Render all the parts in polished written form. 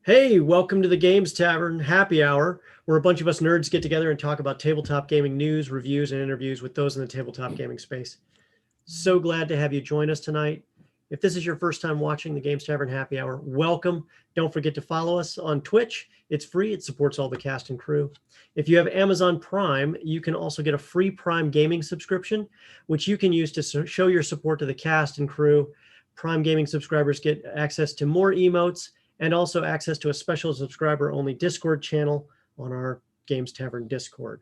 Hey, welcome to the Games Tavern Happy Hour, where a bunch of us nerds get together and talk about tabletop gaming news, reviews, and interviews with those in the tabletop gaming space. So glad to have you join us tonight. If this is your first time watching the Games Tavern Happy Hour, welcome. Don't forget to follow us on Twitch. It's free, it supports all the cast and crew. If you have Amazon Prime, you can also get a free Prime gaming subscription, which you can use to show your support to the cast and crew. Prime gaming subscribers get access to more emotes and also access to a special subscriber only Discord channel on our Games Tavern Discord.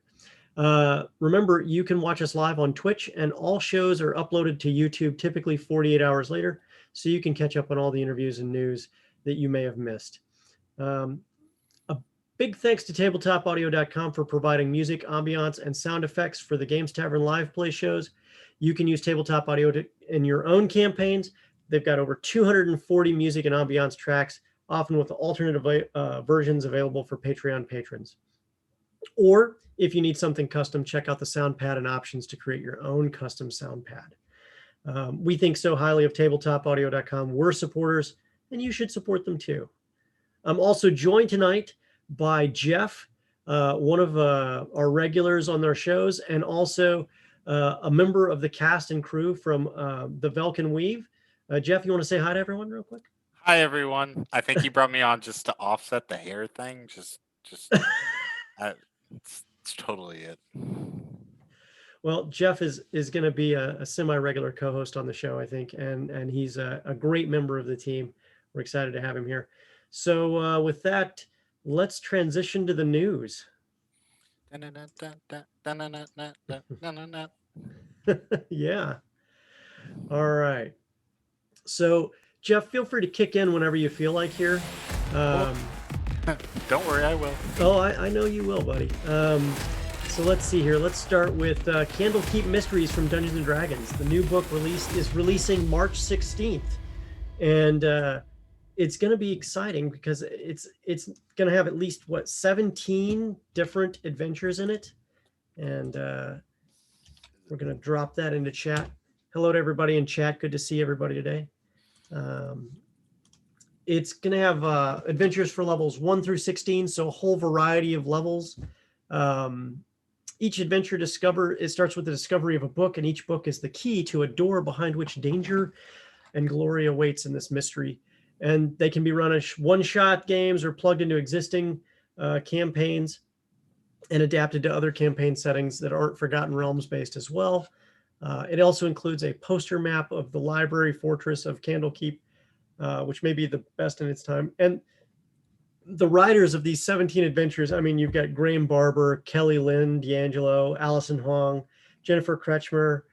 Remember, you can watch us live on Twitch, and all shows are uploaded to YouTube typically 48 hours later, so you can catch up on all the interviews and news that you may have missed. A big thanks to tabletopaudio.com for providing music, ambiance, and sound effects for the Games Tavern live play shows. You can use Tabletop Audio in your own campaigns. They've got over 240 music and ambiance tracks, often with alternative versions available for Patreon patrons. Or if you need something custom, check out the sound pad and options to create your own custom sound pad. We think so highly of tabletopaudio.com. We're supporters, and you should support them too. I'm also joined tonight by Jeff, one of our regulars on their shows, and also a member of the cast and crew from the Velkin Weave. Jeff, you want to say hi to everyone real quick? Hi everyone. I think you brought me on just to offset the hair thing. It's totally it. Well, Jeff is going to be a semi-regular co-host on the show, I think, and he's a great member of the team. We're excited to have him here. So with that, let's transition to the news. Yeah. All right. So Jeff, feel free to kick in whenever you feel like here. Oh, don't worry, I will. Oh, I know you will, buddy. So let's see here. Let's start with Candlekeep Mysteries from Dungeons and Dragons. The new book is releasing March 16th, and it's going to be exciting because it's going to have at least 17 different adventures in it, and we're going to drop that into chat. Hello to everybody in chat. Good to see everybody today. It's going to have adventures for levels 1 through 16, so a whole variety of levels. Each adventure it starts with the discovery of a book, and each book is the key to a door behind which danger and glory awaits in this mystery. And they can be run as one-shot games or plugged into existing campaigns and adapted to other campaign settings that aren't Forgotten Realms based as well. It also includes a poster map of the library fortress of Candlekeep, which may be the best in its time. And the writers of these 17 adventures, I mean, you've got Graham Barber, Kelly Lynn D'Angelo, Allison Hong, Jennifer Kretschmer,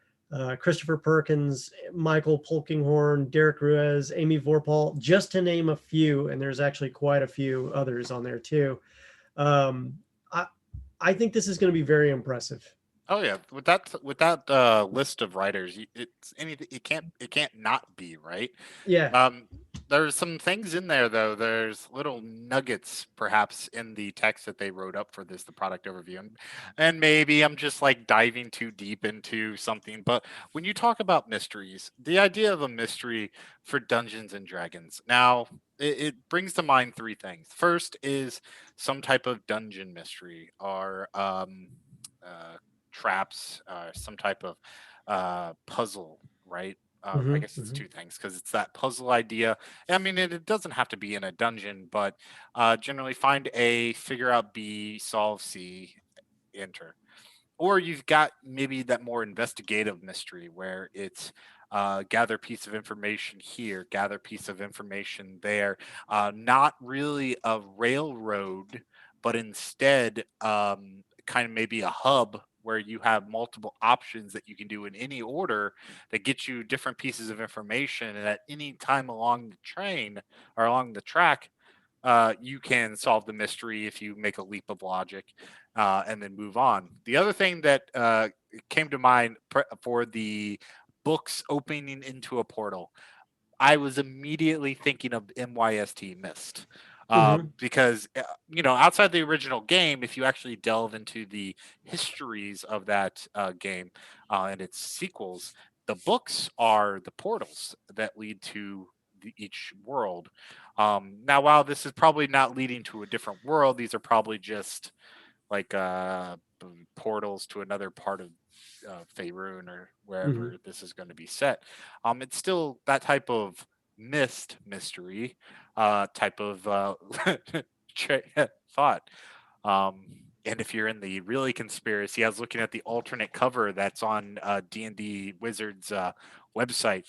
Christopher Perkins, Michael Polkinghorn, Derek Ruiz, Amy Vorpal, just to name a few. And there's actually quite a few others on there too. I think this is going to be very impressive. Oh yeah, with that list of writers, it's anything. It can't not be right. Yeah. Um, there's some things in there though. There's little nuggets perhaps in the text that they wrote up for this, the product overview, and maybe I'm just like diving too deep into something. But when you talk about mysteries, the idea of a mystery for Dungeons and Dragons, now it brings to mind three things. First is some type of dungeon mystery or uh, traps, some type of puzzle, right? I guess it's two things because it's that puzzle idea. I mean, it doesn't have to be in a dungeon, but generally find A, figure out B, solve C, enter. Or you've got maybe that more investigative mystery where it's gather piece of information here, gather piece of information there. Not really a railroad, but instead kind of maybe a hub where you have multiple options that you can do in any order that gets you different pieces of information. And at any time along the train or along the track, you can solve the mystery if you make a leap of logic and then move on. The other thing that came to mind for the books opening into a portal, I was immediately thinking of MYST Mist. Because outside the original game, if you actually delve into the histories of that game and its sequels, the books are the portals that lead to each world. Now, while this is probably not leading to a different world, these are probably just like portals to another part of Faerun or Hmm. wherever this is going to be set. It's still that type of mystery type of thought. And if you're in the really conspiracy, I was looking at the alternate cover that's on D&D Wizards website,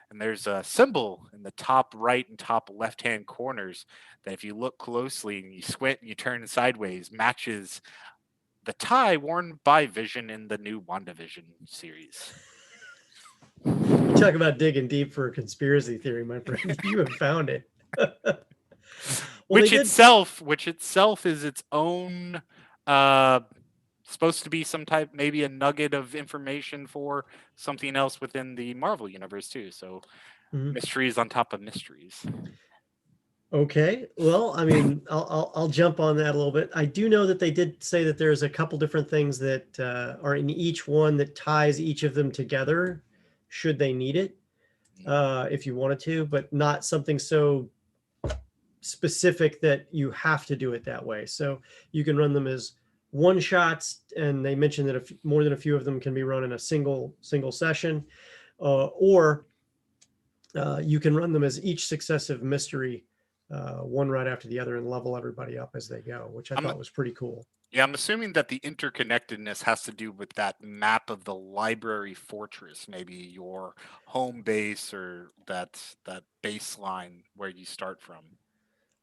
and there's a symbol in the top right and top left-hand corners that if you look closely and you squint and you turn sideways, matches the tie worn by Vision in the new WandaVision series. You talk about digging deep for a conspiracy theory, my friend. You have found it. Well, which they did. itself is its own uh supposed to be some type, maybe a nugget of information for something else within the Marvel universe too. So Mhm. mysteries on top of mysteries. Okay. Well, I mean, I'll jump on that a little bit. I do know that they did say that there's a couple different things that are in each one that ties each of them together, should they need it, if you wanted to, but not something so specific that you have to do it that way. So you can run them as one shots, and they mentioned that if more than a few of them can be run in a single session, or you can run them as each successive mystery, one right after the other, and level everybody up as they go, which I I'm thought was pretty cool. Yeah, I'm assuming that the interconnectedness has to do with that map of the library fortress, maybe your home base or that baseline where you start from.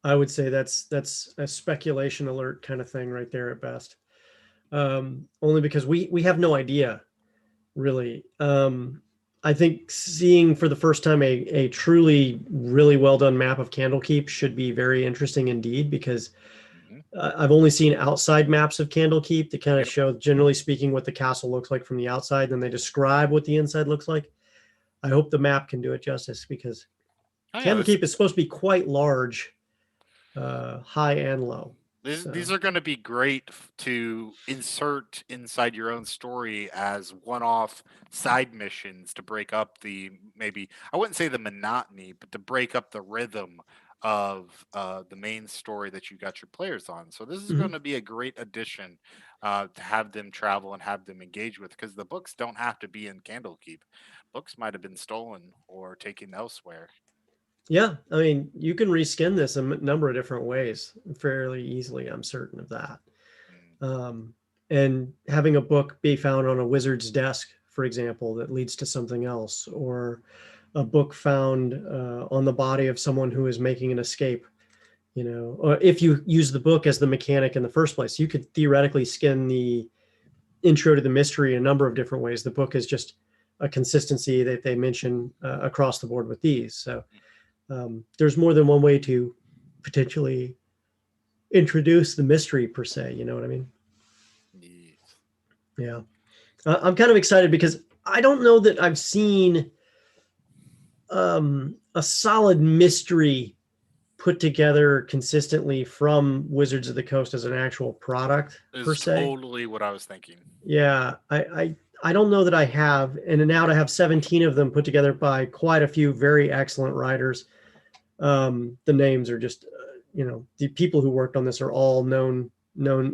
I would say that's a speculation alert kind of thing right there at best. Only because we have no idea really. I think seeing for the first time a truly really well done map of Candlekeep should be very interesting indeed, because Hmm. I've only seen outside maps of Candlekeep that kind of Yep. show, generally speaking, what the castle looks like from the outside, then they describe what the inside looks like. I hope the map can do it justice, because Oh yeah, Candlekeep is supposed to be quite large, high and low. these So, are going to be great to insert inside your own story as one-off side missions to break up the, maybe I wouldn't say the monotony, but to break up the rhythm of the main story that you got your players on. So this is going mhm. to be a great addition to have them travel and have them engage with, because the books don't have to be in Candlekeep. Books might have been stolen or taken elsewhere. Yeah, I mean, you can reskin this a number of different ways fairly easily. I'm certain of that. Mm. Um, and having a book be found on a wizard's desk, for example, that leads to something else, or a book found on the body of someone who is making an escape. Or if you use the book as the mechanic in the first place, you could theoretically skin the intro to the mystery in a number of different ways. The book is just a consistency that they mention across the board with these. So there's more than one way to potentially introduce the mystery per se. You know what I mean? Yes. Yeah. I'm kind of excited because I don't know that I've seen a solid mystery put together consistently from Wizards of the Coast as an actual product per Is se. totally what I was thinking. Yeah, I don't know that I have, and now to have 17 of them put together by quite a few very excellent writers. The names are just, the people who worked on this are all known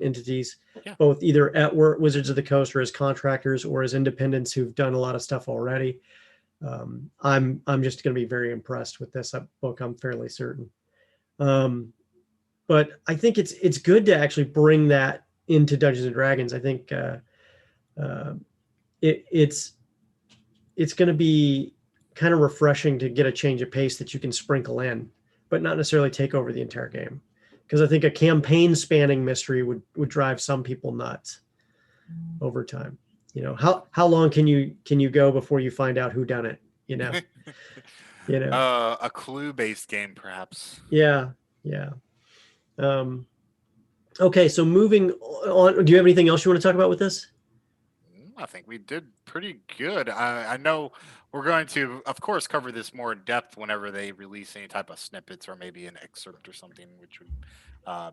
entities, Yeah. both either at Wizards of the Coast or as contractors or as independents who've done a lot of stuff already. I'm just going to be very impressed with this book. I'm fairly certain. Um, but I think it's good to actually bring that into Dungeons and Dragons. I think uh, it's going to be kind of refreshing to get a change of pace that you can sprinkle in, but not necessarily take over the entire game. Because I think a campaign spanning mystery would drive some people nuts over time. How long can you go before you find out who done it? You know, you know. A clue based game, perhaps. Yeah, yeah. Okay, so moving on. Do you have anything else you want to talk about with this? I think we did pretty good. I know we're going to, of course, cover this more in depth whenever they release any type of snippets or maybe an excerpt or something, which would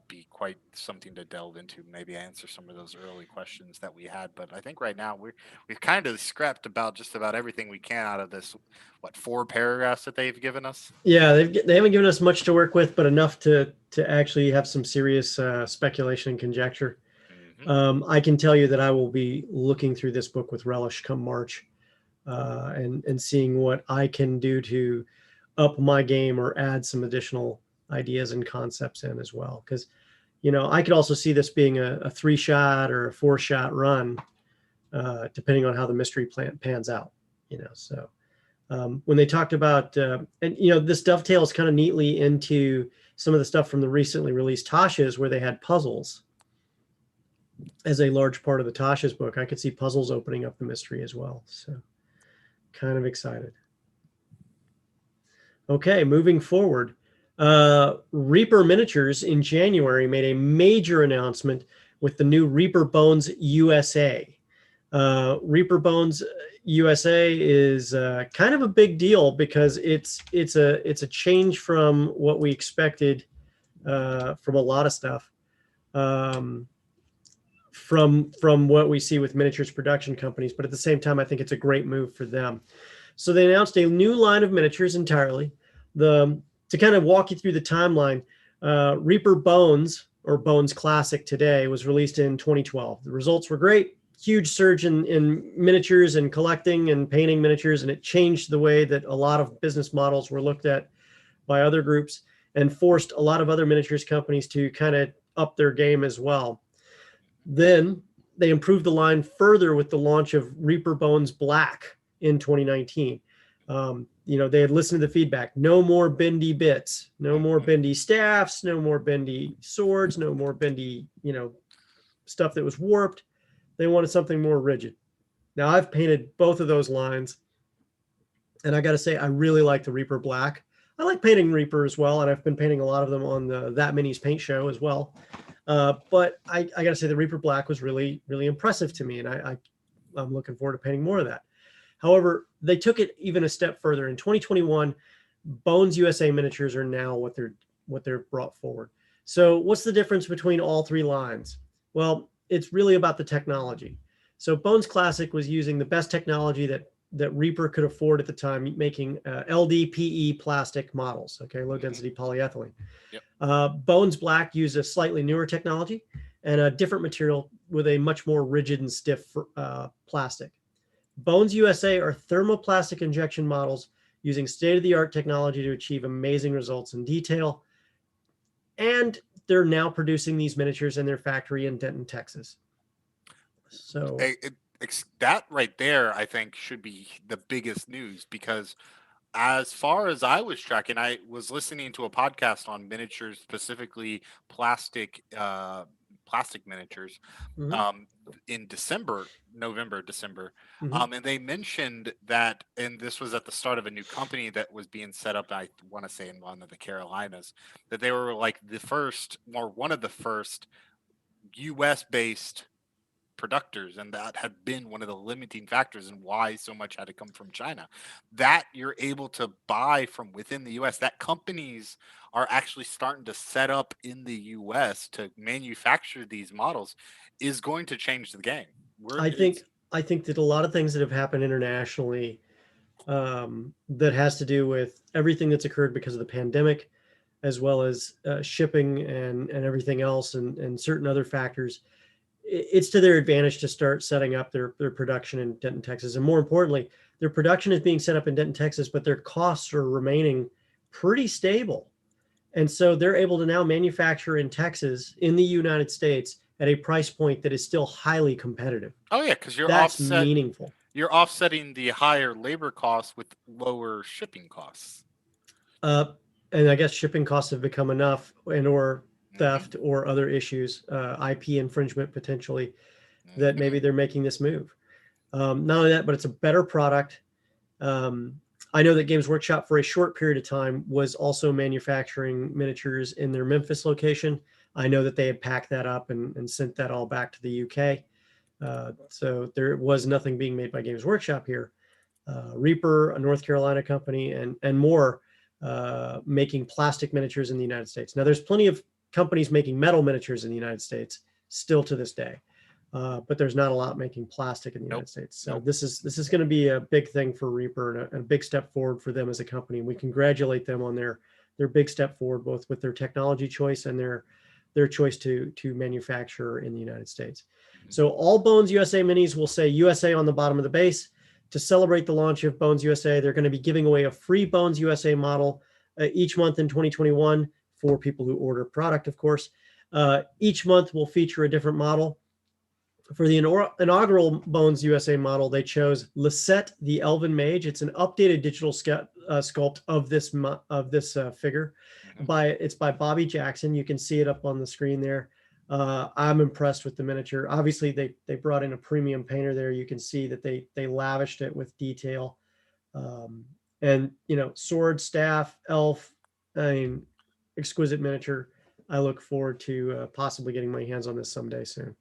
be quite something to delve into. Maybe answer some of those early questions that we had. But I think right now we've kind of scrapped about just about everything we can out of this. What, 4 paragraphs that they've given us? Yeah, they haven't given us much to work with, but enough to actually have some serious speculation and conjecture. Hmm. I can tell you that I will be looking through this book with relish come March, and seeing what I can do to up my game or add some additional ideas and concepts in as well. Because I could also see this being a 3-shot or a 4-shot run, depending on how the mystery plant pans out. So when they talked about, and this dovetails kind of neatly into some of the stuff from the recently released Tasha's, where they had puzzles as a large part of the Tasha's book. I could see puzzles opening up the mystery as well. So kind of excited. Okay, moving forward. Reaper Miniatures in January made a major announcement with the new Reaper Bones USA. Reaper Bones USA is kind of a big deal because it's a change from what we expected from a lot of stuff. From what we see with miniatures production companies, but at the same time, I think it's a great move for them. So they announced a new line of miniatures entirely. To kind of walk you through the timeline, Reaper Bones, or Bones Classic today, was released in 2012. The results were great, huge surge in miniatures and collecting and painting miniatures, and it changed the way that a lot of business models were looked at by other groups and forced a lot of other miniatures companies to kind of up their game as well. Then they improved the line further with the launch of Reaper Bones Black in 2019. They had listened to the feedback. No more bendy bits, no more bendy staffs, no more bendy swords, no more bendy, stuff that was warped. They wanted something more rigid. Now, I've painted both of those lines, and I got to say, I really like the Reaper Black. I like painting Reaper as well, and I've been painting a lot of them on the That Minis paint show as well. But I got to say, the Reaper Black was really, really impressive to me, and I'm looking forward to painting more of that. However, they took it even a step further. In 2021, Bones USA miniatures are now what they're brought forward. So what's the difference between all 3 lines? Well, it's really about the technology. So Bones Classic was using the best technology that Reaper could afford at the time, making LDPE plastic models, okay, low density polyethylene. Yep. Bones Black used a slightly newer technology and a different material with a much more rigid and stiff plastic. Bones USA are thermoplastic injection models using state-of-the-art technology to achieve amazing results in detail. And they're now producing these miniatures in their factory in Denton, Texas. So that right there, I think, should be the biggest news, because as far as I was tracking, I was listening to a podcast on miniatures, specifically plastic miniatures, in November, December. And they mentioned that, and this was at the start of a new company that was being set up, I want to say in one of the Carolinas, that they were like one of the first US based producers, and that had been one of the limiting factors and why so much had to come from China, that you're able to buy from within the US, that companies are actually starting to set up in the US to manufacture these models, is going to change the game. I think that a lot of things that have happened internationally, that has to do with everything that's occurred because of the pandemic, as well as shipping and everything else, and certain other factors. It's to their advantage to start setting up their production in Denton, Texas. And more importantly, their production is being set up in Denton, Texas, but their costs are remaining pretty stable. And so they're able to now manufacture in Texas, in the United States, at a price point that is still highly competitive. Oh yeah, because that's meaningful. You're offsetting the higher labor costs with lower shipping costs. And I guess shipping costs have become enough, or theft or other issues, IP infringement potentially, that maybe they're making this move. Not only that, but it's a better product. I know that Games Workshop for a short period of time was also manufacturing miniatures in their Memphis location. I know that they had packed that up and sent that all back to the UK. So there was nothing being made by Games Workshop here. Reaper, a North Carolina company, and more making plastic miniatures in the United States. Now, there's plenty of companies making metal miniatures in the United States still to this day, but there's not a lot making plastic in the Nope. United States. So Nope. this is going to be a big thing for Reaper and a big step forward for them as a company. And we congratulate them on their big step forward, both with their technology choice and their choice to manufacture in the United States. Mhm. So all Bones USA minis will say USA on the bottom of the base. To celebrate the launch of Bones USA, they're going to be giving away a free Bones USA model each month in 2021 for people who order product, of course. Each month will feature a different model. For the inaugural Bones USA model, they chose Lisette the Elven Mage. It's an updated digital sculpt of this figure. Mhm. It's by Bobby Jackson. You can see it up on the screen there. I'm impressed with the miniature. Obviously, they brought in a premium painter there. You can see that they lavished it with detail. Um, and sword, staff, elf. I mean, exquisite miniature. I look forward to possibly getting my hands on this someday soon.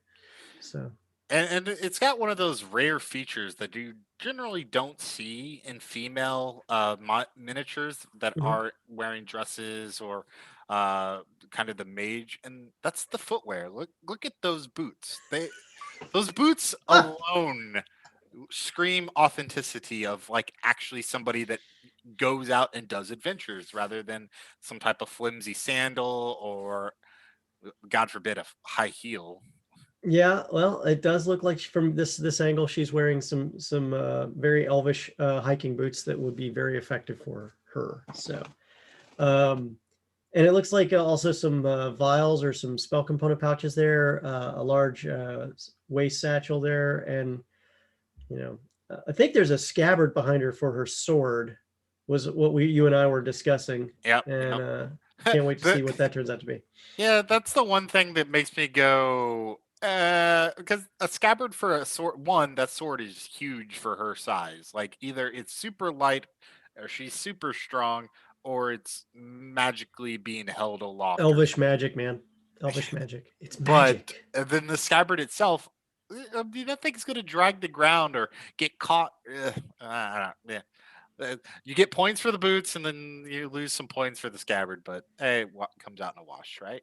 So And it's got one of those rare features that you generally don't see in female miniatures that mhm. are wearing dresses or uh, kind of the mage, and that's the footwear. Look at those boots. Those boots Ah, alone scream authenticity of like actually somebody that goes out and does adventures rather than some type of flimsy sandal or God forbid a high heel. yeah. Well, it does look like from this angle, she's wearing some very elvish hiking boots that would be very effective for her. So, um, and it looks like also some vials or some spell component pouches there, a large waist satchel there, and I think there's a scabbard behind her for her sword. Was what you and I were discussing, Yep, and yep. can't wait to The see what that turns out to be. Yeah, that's the one thing that makes me go, because a scabbard for a sword, one, that sword is huge for her size. Like either it's super light, or she's super strong, or it's magically being held aloft or Elvish something. magic, man. Elvish magic. It's But magic. then the scabbard itself, I mean, that thing's gonna drag the ground or get caught. Yeah. You get points for the boots, and then you lose some points for the scabbard. But hey, what comes out in a wash, right?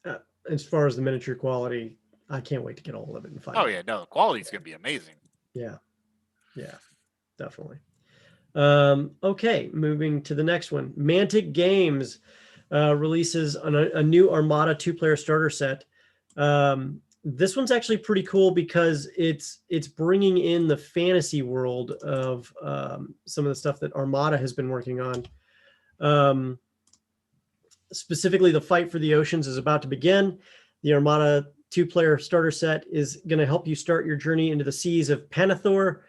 Uh, as far as the miniature quality, I can't wait to get a hold of it and find Oh out. yeah, no, the quality's gonna be amazing. Yeah, yeah, definitely. Okay, moving to the next one. Mantic Games releases a new Armada two-player starter set. This one's actually pretty cool because it's bringing in the fantasy world of some of the stuff that Armada has been working on. Um, Specifically, the fight for the oceans is about to begin. The Armada two-player starter set is going to help you start your journey into the seas of Panathor.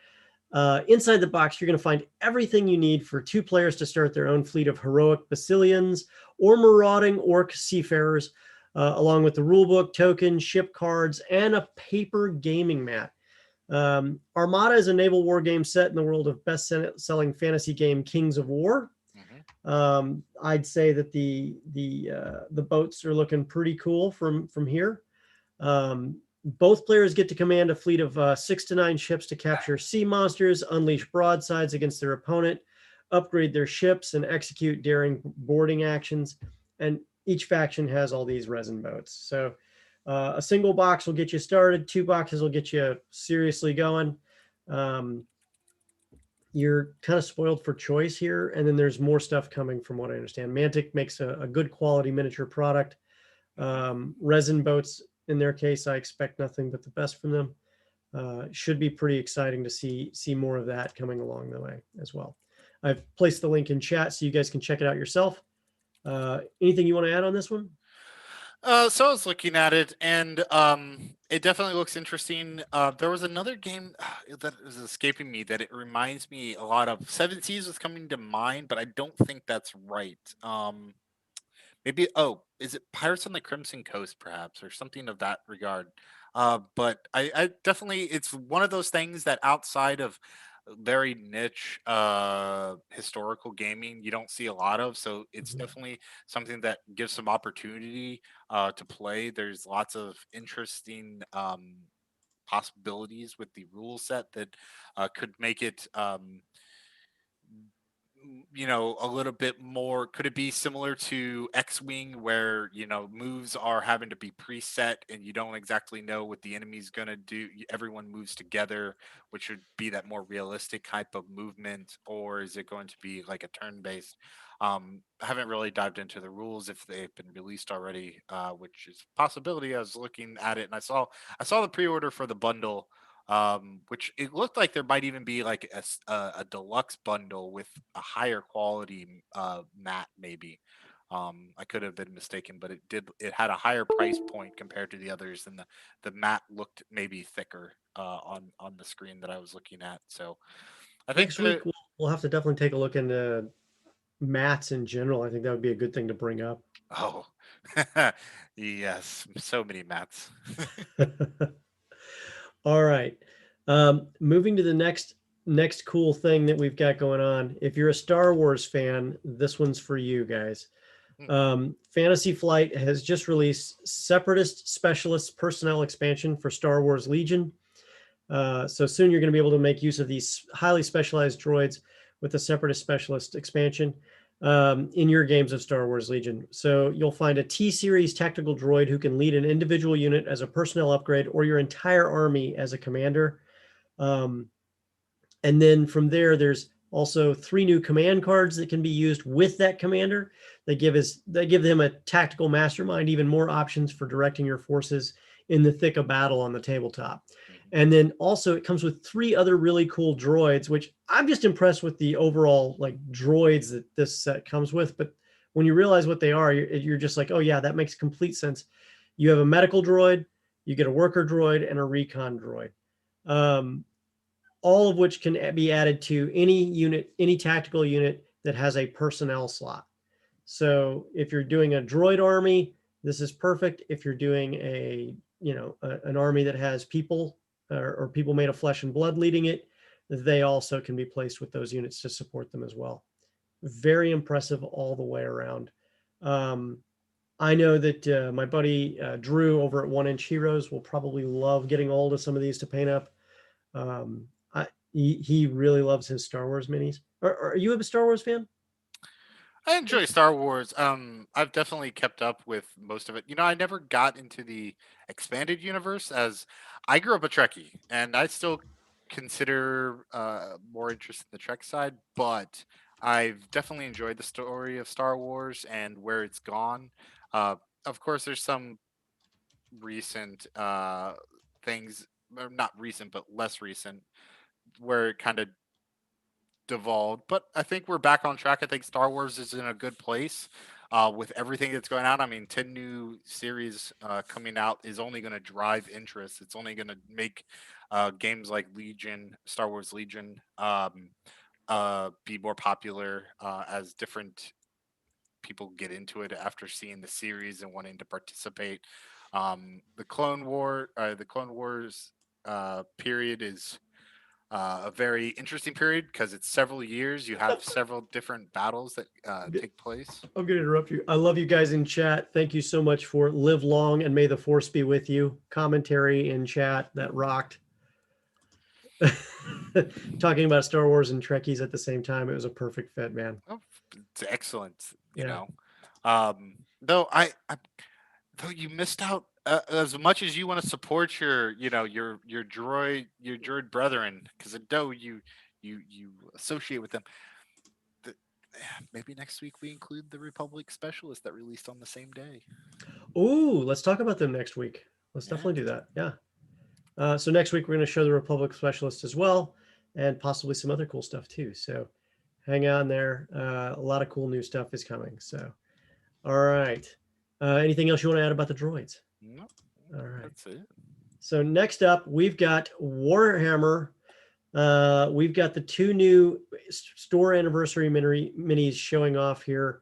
Inside the box, you're going to find everything you need for two players to start their own fleet of heroic Basilians or marauding orc seafarers, along with the rulebook, tokens, ship cards, and a paper gaming mat. Armada is a naval war game set in the world of best-selling fantasy game Kings of War. Hmm. I'd say that the boats are looking pretty cool from here. Both players get to command a fleet of 6 to 9 ships to capture sea monsters, unleash broadsides against their opponent, upgrade their ships, and execute daring boarding actions. And each faction has all these resin boats. So a single box will get you started. 2 boxes will get you seriously going. Um, you're kind of spoiled for choice here, and then there's more stuff coming from what I understand. Mantic makes a good quality miniature product. Hmm. Resin boats, in their case, I expect nothing but the best from them. Should be pretty exciting to see more of that coming along the way as well. I've placed the link in chat so you guys can check it out yourself. Anything you want to add on this one? So I was looking at it, and it definitely looks interesting. There was another game that is escaping me that it reminds me a lot of. Seven Seas was coming to mind, but I don't think that's right. Maybe is it Pirates on the Crimson Coast, perhaps, or something of that regard? But I definitely it's one of those things that outside of very niche historical gaming you don't see a lot of, so it's Mhm. definitely something that gives some opportunity to play. There's lots of interesting possibilities with the rule set that could make it a little bit more. Could it be similar to X-Wing where, moves are having to be preset and you don't exactly know what the enemy's going to do? Everyone moves together, which would be that more realistic type of movement, or is it going to be like a turn-based? I haven't really dived into the rules if they've been released already, which is a possibility. I was looking at it and I saw the pre-order for the bundle, which it looked like there might even be like a deluxe bundle with a higher quality mat maybe. I could have been mistaken, but it had a higher price point compared to the others, and the mat looked maybe thicker on the screen that I was looking at. So I think Next week, we'll have to definitely take a look into mats in general. I think that would be a good thing to bring up. oh yes, so many mats. All right. Moving to the next cool thing that we've got going on. If you're a Star Wars fan, this one's for you guys. Fantasy Flight has just released Separatist Specialist Personnel Expansion for Star Wars Legion. So soon you're going to be able to make use of these highly specialized droids with the Separatist Specialist expansion in your games of Star Wars Legion. So you'll find a T-Series tactical droid who can lead an individual unit as a personnel upgrade or your entire army as a commander. And then from there, there's also 3 new command cards that can be used with that commander. They give them a tactical mastermind, even more options for directing your forces in the thick of battle on the tabletop. And then also it comes with 3 other really cool droids, which I'm just impressed with the overall like droids that this set comes with. But when you realize what they are, you're just like, oh yeah, that makes complete sense. You have a medical droid, you get a worker droid, and a recon droid. All of which can be added to any unit, any tactical unit that has a personnel slot. So if you're doing a droid army, this is perfect. If you're doing an army that has people or people made of flesh and blood leading it, they also can be placed with those units to support them as well. Very impressive all the way around. I know that my buddy Drew over at 1 Inch Heroes will probably love getting hold of some of these to paint up. He really loves his Star Wars minis. Are you a Star Wars fan? I enjoy Star Wars. I've definitely kept up with most of it. I never got into the expanded universe as I grew up a Trekkie, and I still consider more interest in the Trek side. But I've definitely enjoyed the story of Star Wars and where it's gone. Of course, there's some recent things, or not recent, but less recent, where it kind of devolved, but I think we're back on track. I think Star Wars is in a good place with everything that's going on. I mean, 10 new series coming out is only going to drive interest. It's only going to make games like Legion, Star Wars Legion, be more popular as different people get into it after seeing the series and wanting to participate. The Clone Wars period is a very interesting period because it's several years. You have several different battles that take place. I'm going to interrupt you. I love you guys in chat. Thank you so much for live long and may the force be with you. Commentary in chat that rocked. Talking about Star Wars and Trekkies at the same time, it was a perfect fit, man. Oh, it's excellent. Yeah. Though though you missed out as much as you want to support your droid brethren, because though you associate with them, maybe next week we include the Republic Specialist that released on the same day. Ooh, let's talk about them next week. Let's definitely do that. Yeah. So next week we're going to show the Republic Specialist as well, and possibly some other cool stuff too. So hang on there. A lot of cool new stuff is coming. So, all right. Anything else you want to add about the droids? No, all right. That's it. So next up, we've got Warhammer. We've got the 2 new store anniversary minis showing off here.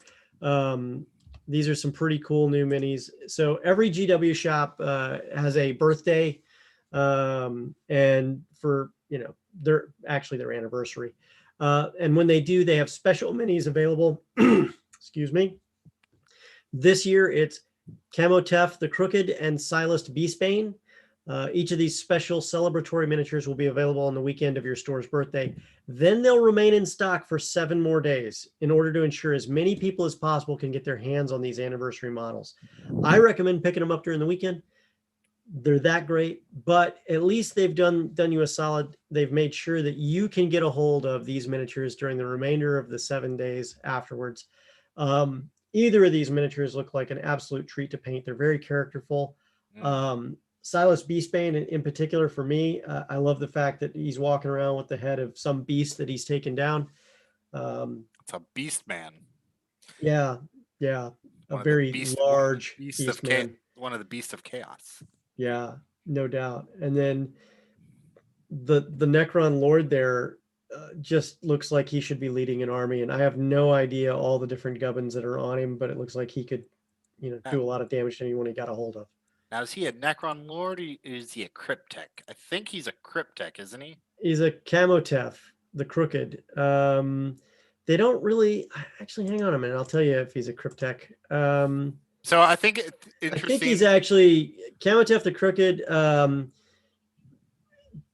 These are some pretty cool new minis. So every GW shop has a birthday, and for their anniversary. And when they do, they have special minis available. Excuse me. This year it's Camotef the Crooked and Silas Beastbane. Each of these special celebratory miniatures will be available on the weekend of your store's birthday. Then they'll remain in stock for 7 more days in order to ensure as many people as possible can get their hands on these anniversary models. I recommend picking them up during the weekend. They're that great, but at least they've done you a solid. They've made sure that you can get a hold of these miniatures during the remainder of the 7 days afterwards. Either of these miniatures look like an absolute treat to paint. They're very characterful. Silas Beastbane in particular, for me, I love the fact that he's walking around with the head of some beast that he's taken down. It's a beast man. Yeah, a very large beast man. One of the beasts of chaos. Yeah, no doubt. And then the Necron Lord there just looks like he should be leading an army, and I have no idea all the different gubbins that are on him, but it looks like he could, do a lot of damage to anyone he got a hold of. Now, is he a Necron Lord or is he a Cryptek? I think he's a Cryptek, isn't he? He's a Camotef, the Crooked. They don't really actually. Hang on a minute, I'll tell you if he's a Cryptek. So I think it's interesting. I think he's actually Camotef the Crooked,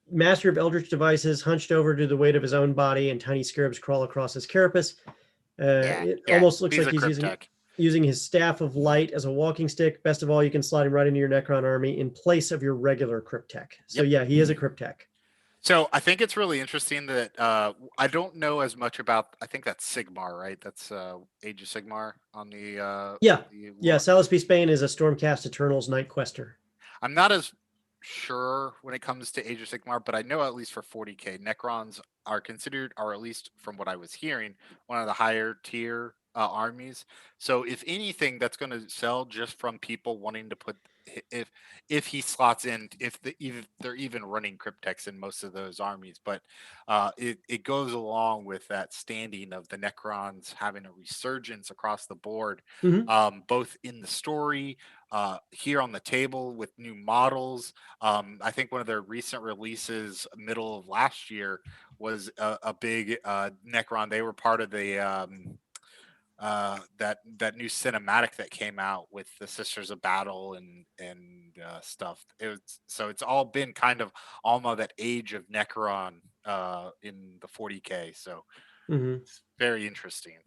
master of eldritch devices, hunched over to the weight of his own body, and tiny scarabs crawl across his carapace. It almost looks like he's using his staff of light as a walking stick. Best of all, you can slide him right into your Necron army in place of your regular Cryptek. So yeah, he is a Cryptek. So I think it's really interesting that I don't know as much about. I think that's Sigmar, right? That's Age of Sigmar on the. Silas Beastbane is a Stormcast Eternals Night Quester. I'm not as sure when it comes to Age of Sigmar, but I know at least for 40k, Necrons are considered, or at least from what I was hearing, one of the higher tier armies. So if anything, that's going to sell just from people wanting to put if he slots in, if they're even running Crypteks in most of those armies, but it goes along with that standing of the Necrons having a resurgence across the board, both in the story, here on the table with new models. I think one of their recent releases, middle of last year, was a big Necron. They were part of the that new cinematic that came out with the Sisters of Battle and stuff. It's all been kind of almost that age of Necron in the 40k. So it's very interesting.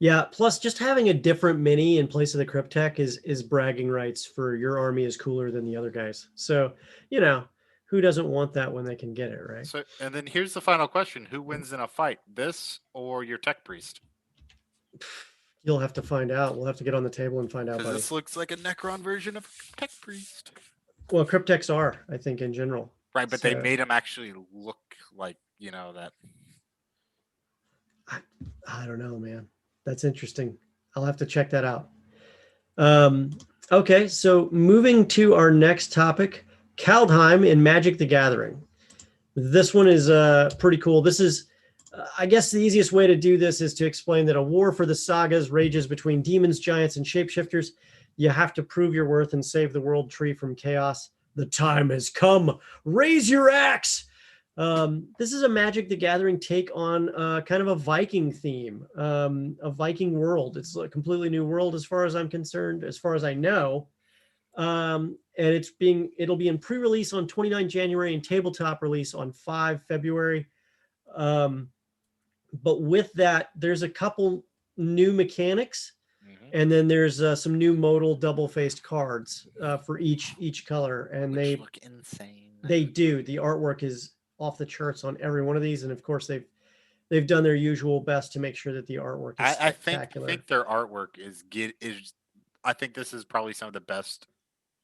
Yeah, plus just having a different mini in place of the Cryptek is bragging rights for your army is cooler than the other guys. So, who doesn't want that when they can get it, right? So, and then here's the final question. Who wins in a fight, this or your Tech Priest? You'll have to find out. We'll have to get on the table and find out. Because this looks like a Necron version of Tech Priest. Well, Crypteks are, I think, in general. Right, but they made them actually look like, that. I don't know, man. That's interesting. I'll have to check that out. Okay, so moving to our next topic, Kaldheim in Magic the Gathering. This one is pretty cool. This is, I guess the easiest way to do this is to explain that a war for the sagas rages between demons, giants, and shapeshifters. You have to prove your worth and save the world tree from chaos. The time has come. Raise your axe. This is a Magic the Gathering take on kind of a Viking theme, a Viking world. It's a completely new world as far as I'm concerned, as far as I know. And it'll be in pre-release on 29 January and tabletop release on 5 February. But with that, there's a couple new mechanics, and then there's some new modal double-faced cards for each color, and they look insane. They do. The artwork is off the charts on every one of these, and of course they've done their usual best to make sure that the artwork is spectacular. I think their artwork is I think this is probably some of the best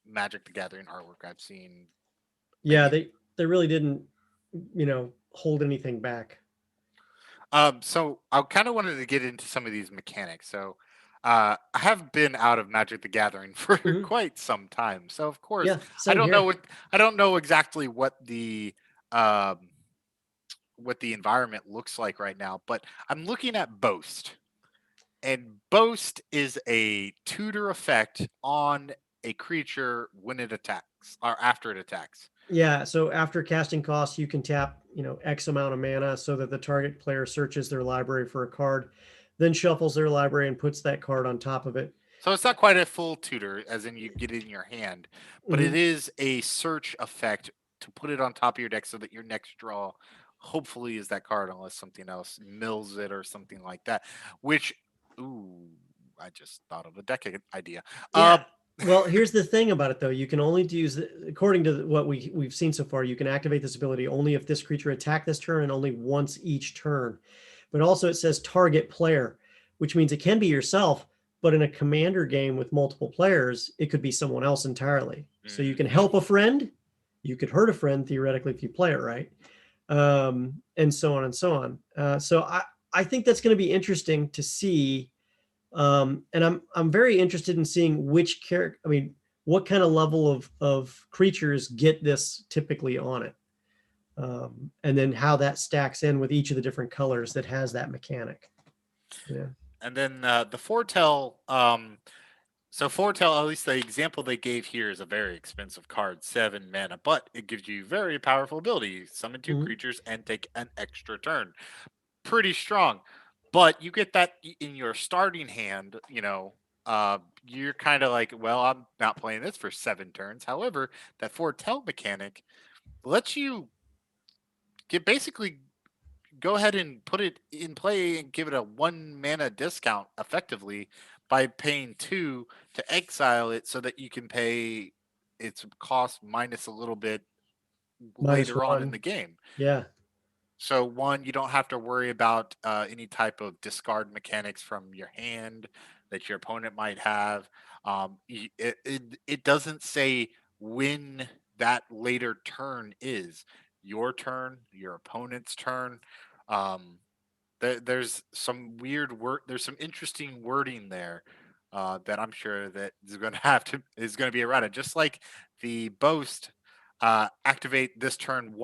Magic the Gathering artwork I've seen. Yeah, they really didn't, hold anything back. So I kind of wanted to get into some of these mechanics. So I have been out of Magic the Gathering for quite some time. So of course, I don't know exactly what the environment looks like right now, but I'm looking at Boast. And Boast is a tutor effect on a creature when it attacks or after it attacks. Yeah, so after casting costs, you can tap, X amount of mana so that the target player searches their library for a card, then shuffles their library and puts that card on top of it. So it's not quite a full tutor, as in you get it in your hand, but it Mhm. is a search effect to put it on top of your deck so that your next draw hopefully is that card, unless something else mills it or something like that. Which, ooh, I just thought of a deck idea. Yeah. Well, here's the thing about it, though. You can only use, according to what we've seen so far, you can activate this ability only if this creature attacked this turn and only once each turn. But also it says target player, which means it can be yourself, but in a commander game with multiple players, it could be someone else entirely. So you can Mhm. help a friend, you could hurt a friend theoretically if you play it right, and so on and so on. So I think that's going to be interesting to see, and I'm very interested in seeing which character. I mean, what kind of level of creatures get this typically on it, and then how that stacks in with each of the different colors that has that mechanic. Yeah. And then the foretell. So foretell, at least the example they gave here, is a very expensive card, 7 mana, but it gives you very powerful ability: summon two Mhm. creatures and take an extra turn. Pretty strong, but you get that in your starting hand. You're kind of like, well, I'm not playing this for 7 turns. However, that foretell mechanic lets you get basically go ahead and put it in play and give it a 1 mana discount effectively by paying 2 to exile it so that you can pay its cost minus a little bit Minus later on in one. the game. Yeah. So one, you don't have to worry about any type of discard mechanics from your hand that your opponent might have. It doesn't say when that later turn is: your turn, your opponent's turn. Um, there's some weird word. There's some interesting wording there that I'm sure that is going to is going to be errata. Just like the boast, activate this turn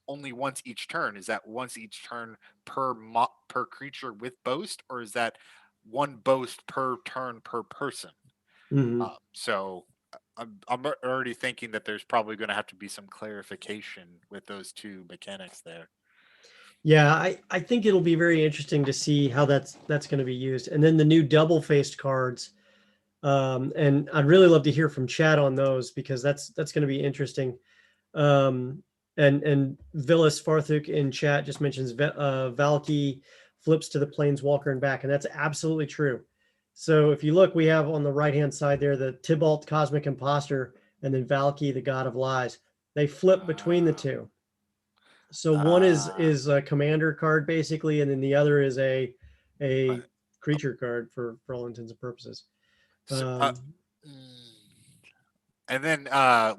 only once each turn. Is that once each turn per creature with boast, or is that one boast per turn per person? Hmm. I'm already thinking that there's probably going to have to be some clarification with those two mechanics there. Yeah, I think it'll be very interesting to see how that's going to be used. And then the new double-faced cards. And I'd really love to hear from Chad on those because that's going to be interesting. Um, and Villas Farthuk in chat just mentions Valky flips to the Planeswalker and back, and that's absolutely true. So if you look, we have on the right hand side there the Tybalt Cosmic Imposter and then Valky the God of Lies. They flip between the Uh, two. So one uh, is a commander card basically, and then the other is uh, a creature card for all intents and purposes. so, Um, mm, and then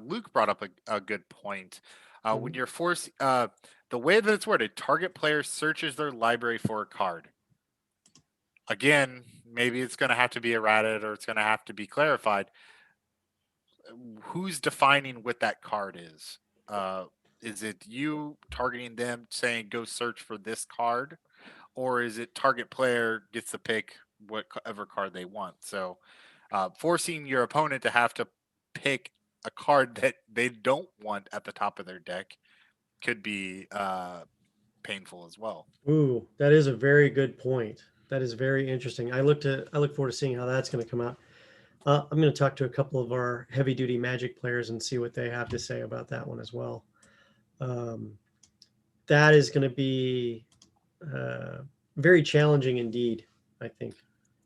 Luke brought up a good point. When mhm. you're forced, the way that it's worded, target player searches their library for a card. Again, maybe it's going to have to be errated or it's going to have to be clarified. Who's defining what that card is? Is it you targeting them saying go search for this card, or is it target player gets to pick whatever card they want? So, forcing your opponent to have to pick a card that they don't want at the top of their deck could be painful as well. Ooh, that is a very good point. That is very interesting. I look forward to seeing how that's going to come out. I'm going to talk to a couple of our heavy duty Magic players and see what they have to say about that one as well. Um, that is going to be uh, very challenging indeed, I think.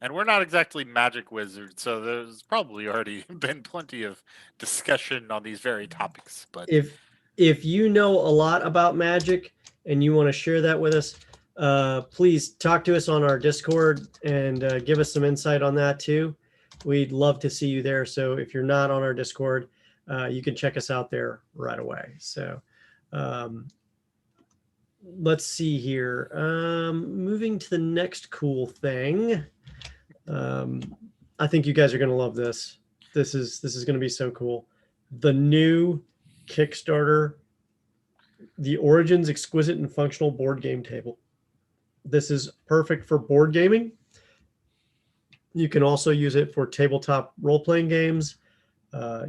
And we're not exactly magic wizards, so there's probably already been plenty of discussion on these very topics. But If if you know a lot about Magic and you want to share that with us, please talk to us on our Discord and give us some insight on that too. We'd love to see you there. So if you're not on our Discord, you can check us out there right away. So um, let's see here. Moving to the next cool thing. Um, I think you guys are going to love this. This is going to be so cool. The new Kickstarter, the Origins Exquisite and Functional Board Game Table. This is perfect for board gaming. You can also use it for tabletop role playing games.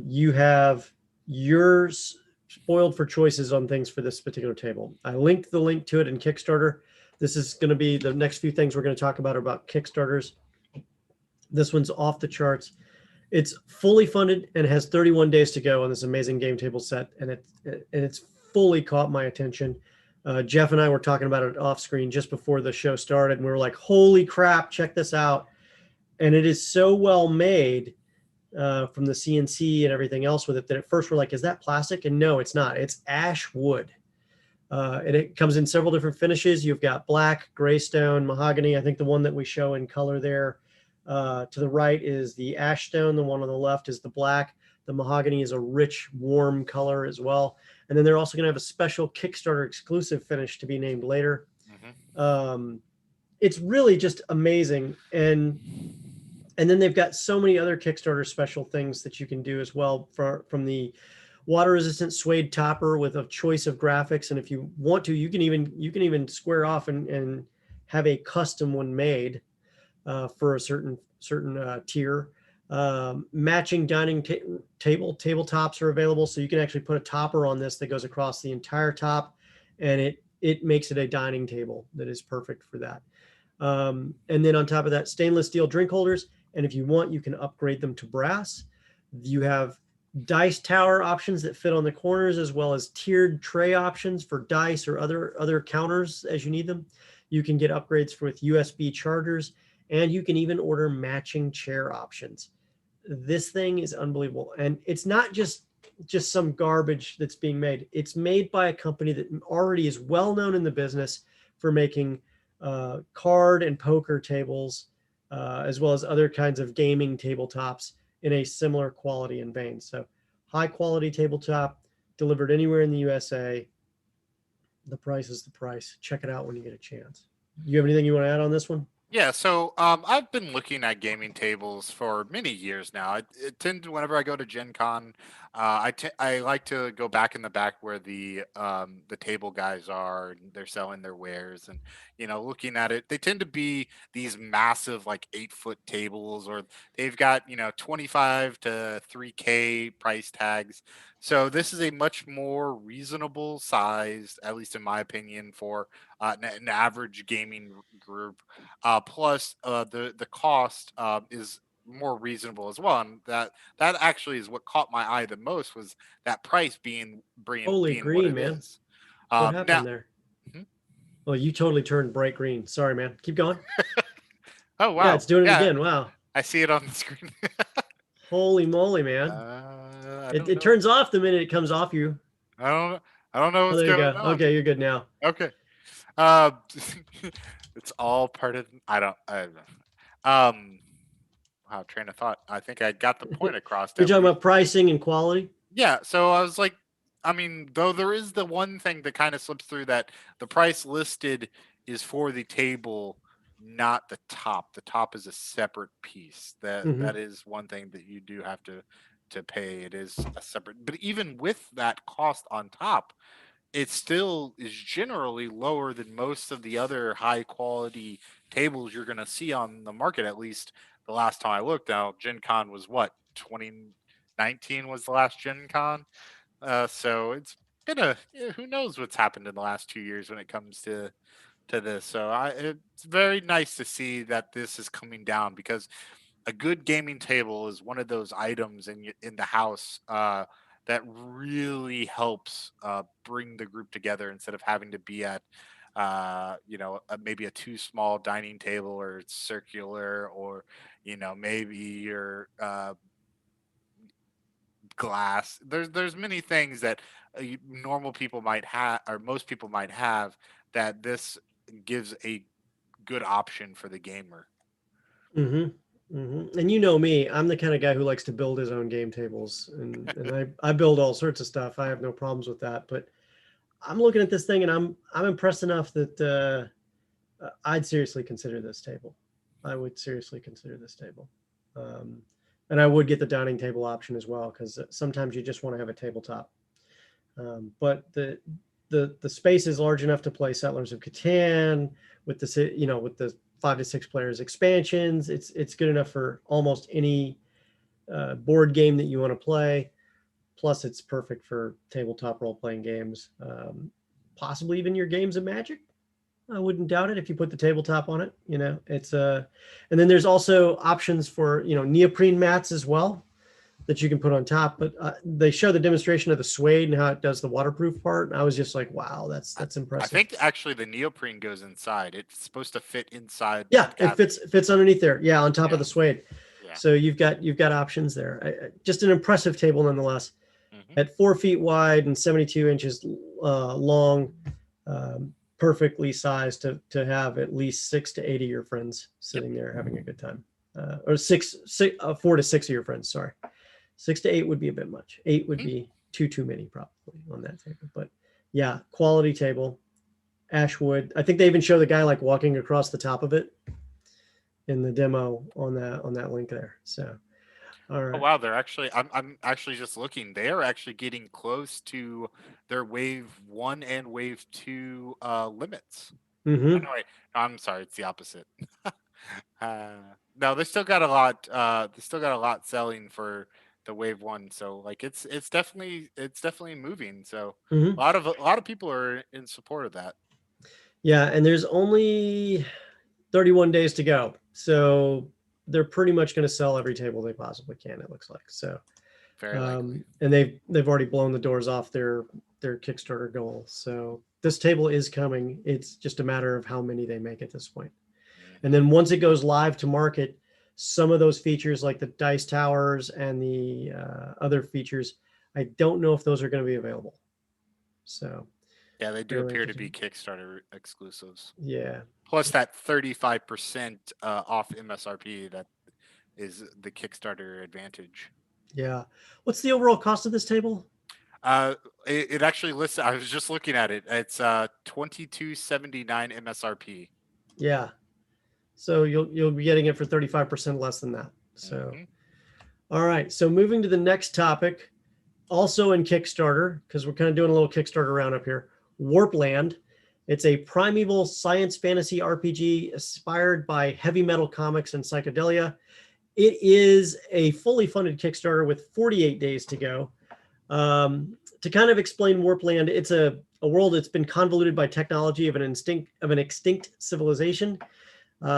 You have yours spoiled for choices on things for this particular table. I linked the link to it in Kickstarter. This is going to be the next few things we're going to talk about are about Kickstarters. This one's off the charts. It's fully funded and has 31 days to go on this amazing game table set, and it's fully caught my attention. Jeff and I were talking about it off screen just before the show started, and we were like, "Holy crap! Check this out!" And it is so well made from the CNC and everything else with it that at first we're like, "Is that plastic?" And no, it's not. It's ash wood. And it comes in several different finishes. You've got black, gray stone, mahogany. I think the one that we show in color there to the right is the ash stone. The one on the left is the black. The mahogany is a rich, warm color as well. And then they're also going to have a special Kickstarter exclusive finish to be named later. It's really just amazing. And then they've got so many other Kickstarter special things that you can do as well from the water resistant suede topper with a choice of graphics. And if you want to, you can even square off and have a custom one made for a certain tier. Matching dining tabletops are available, so you can actually put a topper on this that goes across the entire top, and it makes it a dining table that is perfect for that. And then on top of that, stainless steel drink holders, and if you want, you can upgrade them to brass. You have dice tower options that fit on the corners, as well as tiered tray options for dice or other counters as you need them. You can get upgrades with USB chargers, and you can even order matching chair options. This thing is unbelievable, and it's not just some garbage that's being made. It's made by a company that already is well known in the business for making card and poker tables, as well as other kinds of gaming tabletops in a similar quality and vein. So high quality tabletop delivered anywhere in the USA. The price is the price. Check it out when you get a chance. You have anything you want to add on this one? Yeah, so I've been looking at gaming tables for many years now. I tend to, whenever I go to Gen Con, I like to go back in the back where the table guys are. And they're selling their wares, and looking at it, they tend to be these massive, like 8-foot tables, or they've got 25 to 3K price tags. So this is a much more reasonable size, at least in my opinion, for an average gaming group. Plus, the cost is more reasonable as well, and that actually is what caught my eye the most, was that price Holy being what green, it man. is. What Now, happened there? mhm. Well, you totally turned bright green. Sorry, man. Keep going. Oh Yeah, wow, it's doing it yeah, again. Wow. I see it on the screen. Holy moly, man. I It, don't it know. turns off the minute it comes off you. I don't. I don't know Oh, what's there you go. going on. Okay, you're good now. Okay. Uh, it's all part of. I don't. Um. Wow, train of thought. I think I got the point across You're at talking least. about pricing and quality? Yeah, so I was like, I mean, though there is the one thing that kind of slips through, that the price listed is for the table, not the top. The top is a separate piece. That Hmm. is one thing that you do have to pay. It is a separate, but even with that cost on top, it still is generally lower than most of the other high quality tables you're going to see on the market. At least the last time I looked. Now, Gen Con was what, 2019 was the last Gen Con. So it's been who knows what's happened in the last 2 years when it comes to this. So it's very nice to see that this is coming down, because a good gaming table is one of those items in the house that really helps bring the group together, instead of having to be at maybe a too small dining table, or it's circular, or maybe your glass. There's many things that normal people might have, or most people might have, that this gives a good option for the gamer. Hmm. Hmm. And you know me, I'm the kind of guy who likes to build his own game tables, and I build all sorts of stuff. I have no problems with that. But I'm looking at this thing, and I'm impressed enough that I'd seriously consider this table. I would seriously consider this table. Um, and I would get the dining table option as well, because sometimes you just want to have a tabletop. But the space is large enough to play Settlers of Catan with with the 5 to 6 players expansions. It's good enough for almost any board game that you want to play. Plus, it's perfect for tabletop role playing games, possibly even your games of Magic. I wouldn't doubt it if you put the tabletop on it. It's and then there's also options for neoprene mats as well that you can put on top. But they show the demonstration of the suede and how it does the waterproof part. And I was just like, wow, that's I impressive. think actually the neoprene goes inside. It's supposed to fit inside Yeah, the it cavity. fits underneath there. Yeah, on top of Yeah, the suede. yeah. So you've got options there. Just an impressive table nonetheless. Hmm. At 4 feet wide and 72 inches long, perfectly sized to have at least 6 to 8 of your friends Yep. sitting there having a good time, or 4 to 6 of your friends. Sorry, 6 to 8 would be a bit much. Eight would Hmm. be too many probably on that table. But yeah, quality table, ashwood. I think they even show the guy like walking across the top of it in the demo on that link there. So all Oh right. wow, they're actually I'm actually just looking. They are actually getting close to their wave 1 and wave 2 limits. Oh, Mm-hmm. no, wait. No, I'm sorry, it's the opposite. No, they still got a lot. They still got a lot selling for the wave 1. So like it's definitely moving. So Mm-hmm. a lot of people are in support of that. Yeah, and there's only 31 days to go. So they're pretty much going to sell every table they possibly can, it looks like. So Very likely. and they've already blown the doors off their Kickstarter goal. So this table is coming. It's just a matter of how many they make at this point. And Hmm. then once it goes live to market, some of those features like the dice towers and the other features, I don't know if those are going to be available. So Yeah, they do fairly appear to be interesting. Kickstarter exclusives. Yeah. Plus that 35% off MSRP that is the Kickstarter advantage. Yeah. What's the overall cost of this table? Uh, it actually lists. I was just looking at it. It's 22.79 MSRP. Yeah. So you'll be getting it for 35% less than that. So Hmm. all right. So moving to the next topic, also in Kickstarter, because we're kind of doing a little Kickstarter roundup here. Warpland. It's a primeval science fantasy RPG inspired by heavy metal comics and psychedelia. It is a fully funded Kickstarter with 48 days to go. To kind of explain Warpland, it's a world that's been convoluted by technology of an extinct civilization.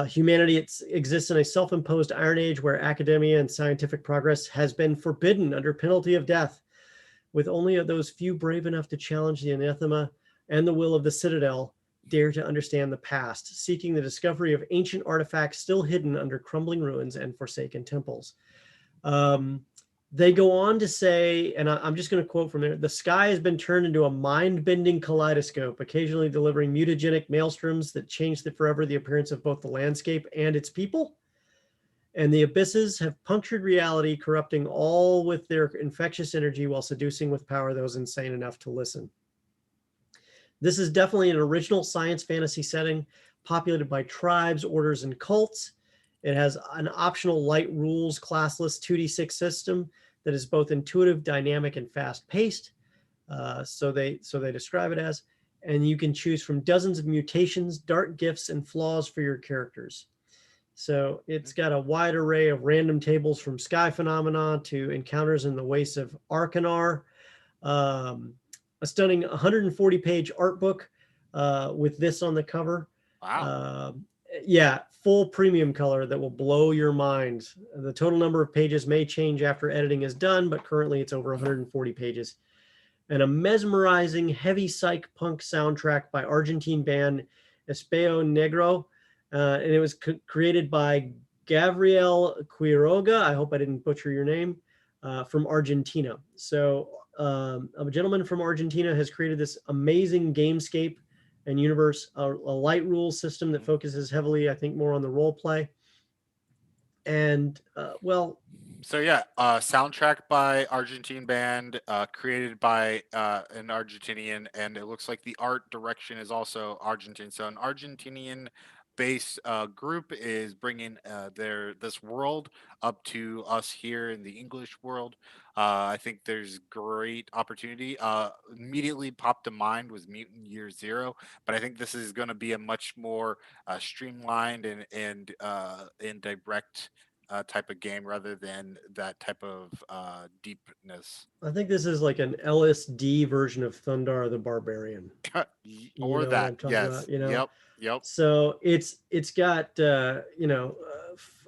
Humanity exists in a self-imposed Iron Age where academia and scientific progress has been forbidden under penalty of death, with only those few brave enough to challenge the anathema and the will of the Citadel dare to understand the past, seeking the discovery of ancient artifacts still hidden under crumbling ruins and forsaken temples. Um, they go on to say, and I'm just going to quote from there: the sky has been turned into a mind bending kaleidoscope, occasionally delivering mutagenic maelstroms that change forever the appearance of both the landscape and its people. And the abysses have punctured reality, corrupting all with their infectious energy while seducing with power those insane enough to listen. This is definitely an original science fantasy setting populated by tribes, orders, and cults. It has an optional light rules classless 2d6 system that is both intuitive, dynamic, and fast paced. So they describe it as, and you can choose from dozens of mutations, dark gifts, and flaws for your characters. So it's got a wide array of random tables from sky phenomena to encounters in the wastes of Arkanar, um, a stunning 140-page art book with this on the cover. Wow. Um yeah, full premium color that will blow your mind. The total number of pages may change after editing is done, but currently it's over 140 pages. And a mesmerizing heavy psych punk soundtrack by Argentine band Espeo Negro. And it was created by Gabriel Quiroga. I hope I didn't butcher your name, from Argentina. So a gentleman from Argentina has created this amazing gamescape and universe, a light rule system that focuses heavily, I think, more on the role play. And well, So yeah, soundtrack by Argentine band, created by an Argentinian, and it looks like the art direction is also Argentine. So an Argentinian based group is bringing their this world up to us here in the English world. I think there's great opportunity. Immediately popped to mind was Mutant Year Zero, but I think this is going to be a much more streamlined and direct type of game rather than that type of deepness. I think this is like an LSD version of Thundar the Barbarian. You Or know what that, I'm talking yes, about, you know? yep. So it's got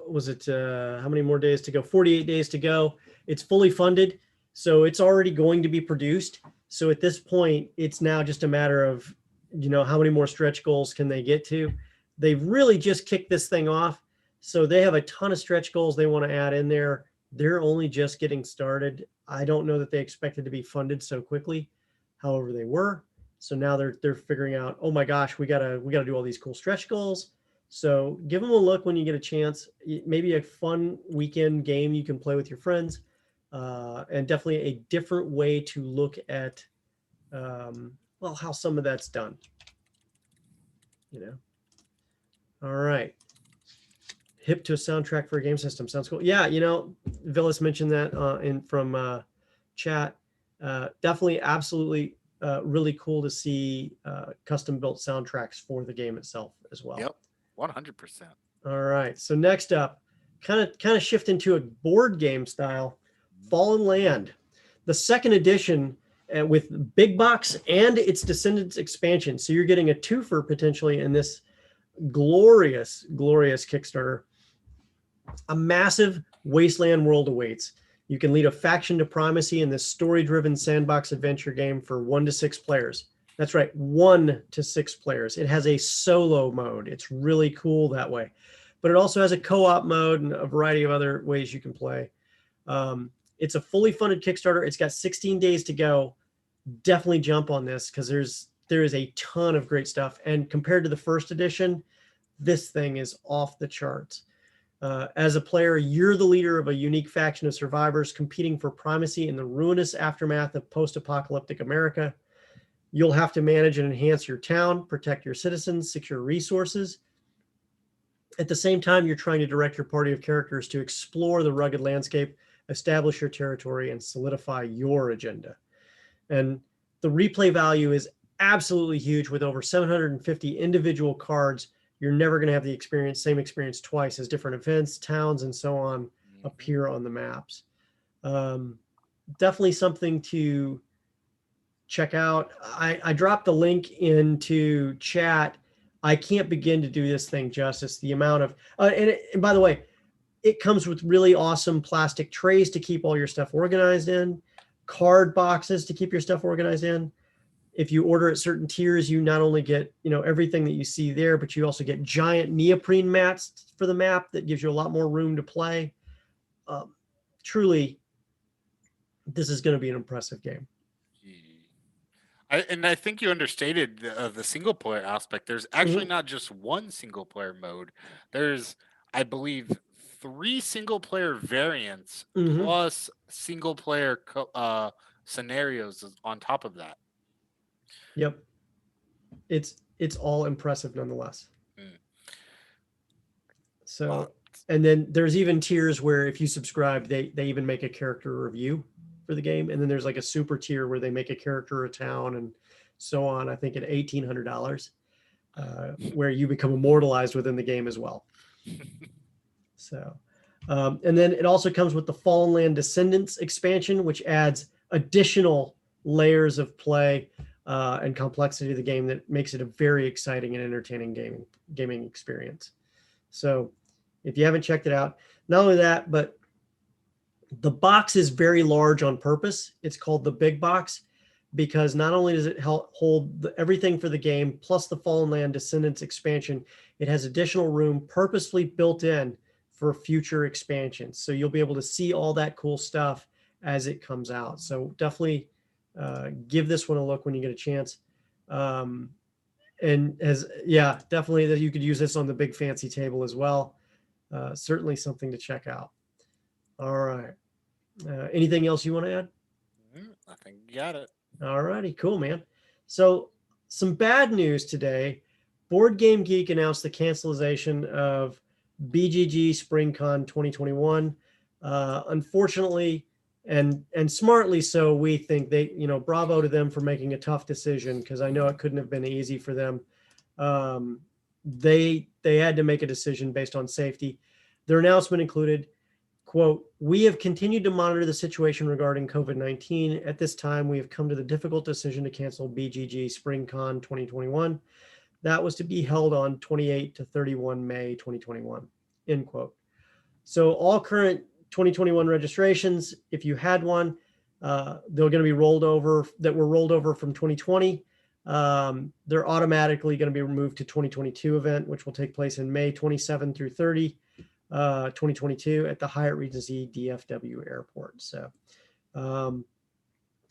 was it how many more days to go? 48 days to go. It's fully funded, so it's already going to be produced. So at this point, it's now just a matter of how many more stretch goals can they get to. They've really just kicked this thing off, so they have a ton of stretch goals they want to add in there. They're only just getting started. I don't know that they expected to be funded so quickly. However, they were. So now they're figuring out, oh my gosh, we gotta do all these cool stretch goals. So give them a look when you get a chance. Maybe a fun weekend game you can play with your friends, and definitely a different way to look at how some of that's done. All right. Hip to a soundtrack for a game system sounds cool. Yeah, Villas mentioned that from chat. Definitely, absolutely. Really cool to see custom built soundtracks for the game itself as well. Yep, 100%. All right. So next up, kind of shift into a board game style, Fallen Land, the second edition with Big Box and its Descendants expansion. So you're getting a twofer potentially in this glorious Kickstarter. A massive wasteland world awaits. You can lead a faction to primacy in this story-driven sandbox adventure game for 1 to 6 players. That's right, 1 to 6 players. It has a solo mode. It's really cool that way. But it also has a co-op mode and a variety of other ways you can play. It's a fully funded Kickstarter. It's got 16 days to go. Definitely jump on this because there is a ton of great stuff. And compared to the first edition, this thing is off the charts. As a player, you're the leader of a unique faction of survivors competing for primacy in the ruinous aftermath of post-apocalyptic America. You'll have to manage and enhance your town, protect your citizens, secure resources. At the same time, you're trying to direct your party of characters to explore the rugged landscape, establish your territory, and solidify your agenda. And the replay value is absolutely huge with over 750 individual cards. You're never going to have the same experience twice as different events, towns, and so on appear on the maps. Definitely something to check out. I dropped the link into chat. I can't begin to do this thing justice. The amount of, and by the way, it comes with really awesome plastic trays to keep all your stuff organized in, card boxes to keep your stuff organized in. If you order at certain tiers, you not only get, everything that you see there, but you also get giant neoprene mats for the map that gives you a lot more room to play. Truly, this is going to be an impressive game. I think you understated the single player aspect. There's actually not just one single player mode. There's, I believe, 3 single player variants plus single player scenarios on top of that. Yep. It's all impressive nonetheless. So, and then there's even tiers where if you subscribe, they even make a character review for the game. And then there's like a super tier where they make a character, a town, and so on. I think at $1,800, where you become immortalized within the game as well. So, and then it also comes with the Fallen Land Descendants expansion, which adds additional layers of play and complexity to the game that makes it a very exciting and entertaining gaming experience. So if you haven't checked it out, not only that, but the box is very large on purpose. It's called the Big Box because not only does it hold everything for the game, plus the Fallen Land Descendants expansion, it has additional room purposefully built in for future expansions. So you'll be able to see all that cool stuff as it comes out. So definitely give this one a look when you get a chance. And definitely that you could use this on the big fancy table as well. Certainly something to check out. All right. Anything else you want to add? I think you got it. All righty. Cool, man. So some bad news today. Board Game Geek announced the cancellation of BGG SpringCon 2021. Unfortunately, and smartly so, we think bravo to them for making a tough decision because I know it couldn't have been easy for them. They had to make a decision based on safety. Their announcement included Quote, "We have continued to monitor the situation regarding COVID-19. At this time, we have come to the difficult decision to cancel BGG SpringCon 2021. That was to be held on 28 to 31 May 2021, end quote. So all current 2021 registrations, if you had one, they're going to be rolled over, that were rolled over from 2020. They're automatically going to be removed to 2022 event, which will take place in May 27 through 30, 2022 at the Hyatt Regency DFW Airport.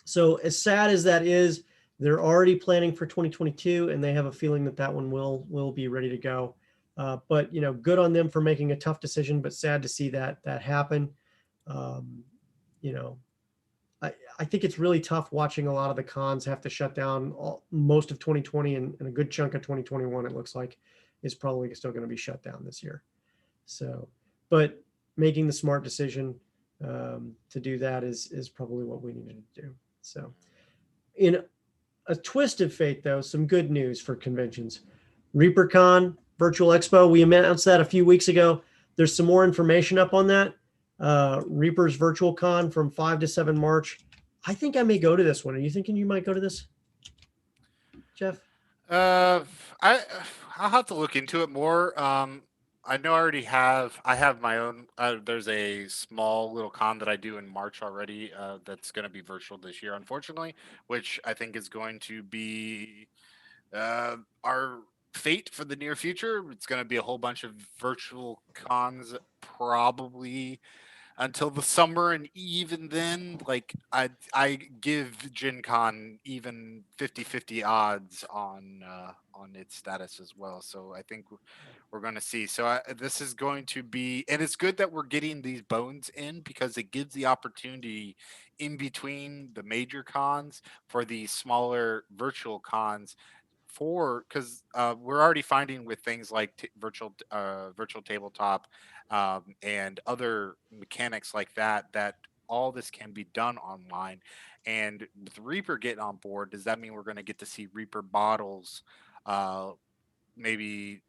So as sad as that is, they're already planning for 2022, and they have a feeling that that one will be ready to go. But good on them for making a tough decision, but sad to see that happen. I think it's really tough watching a lot of the cons have to shut down most of 2020 and a good chunk of 2021. It looks like is probably still going to be shut down this year. So, but making the smart decision to do that is probably what we needed to do. So, in a twist of fate, though, some good news for conventions. ReaperCon Virtual Expo, we announced that a few weeks ago. There's some more information up on that. Reaper's Virtual Con from 5 to 7 March. I think I may go to this one. Are you thinking you might go to this, Jeff? I'll have to look into it more. I know I have my own. There's a small little con that I do in March already. That's going to be virtual this year, unfortunately, which I think is going to be our fate for the near future. It's going to be a whole bunch of virtual cons, probably until the summer, and even then, like I give Gen Con even 50-50 odds on its status as well. So I think we're going to see. So this is going to be, and it's good that we're getting these bones in, because it gives the opportunity in between the major cons for the smaller virtual cons, because we're already finding with things like virtual tabletop and other mechanics like that all this can be done online. And with Reaper getting on board, does that mean we're going to get to see Reaper bottles, maybe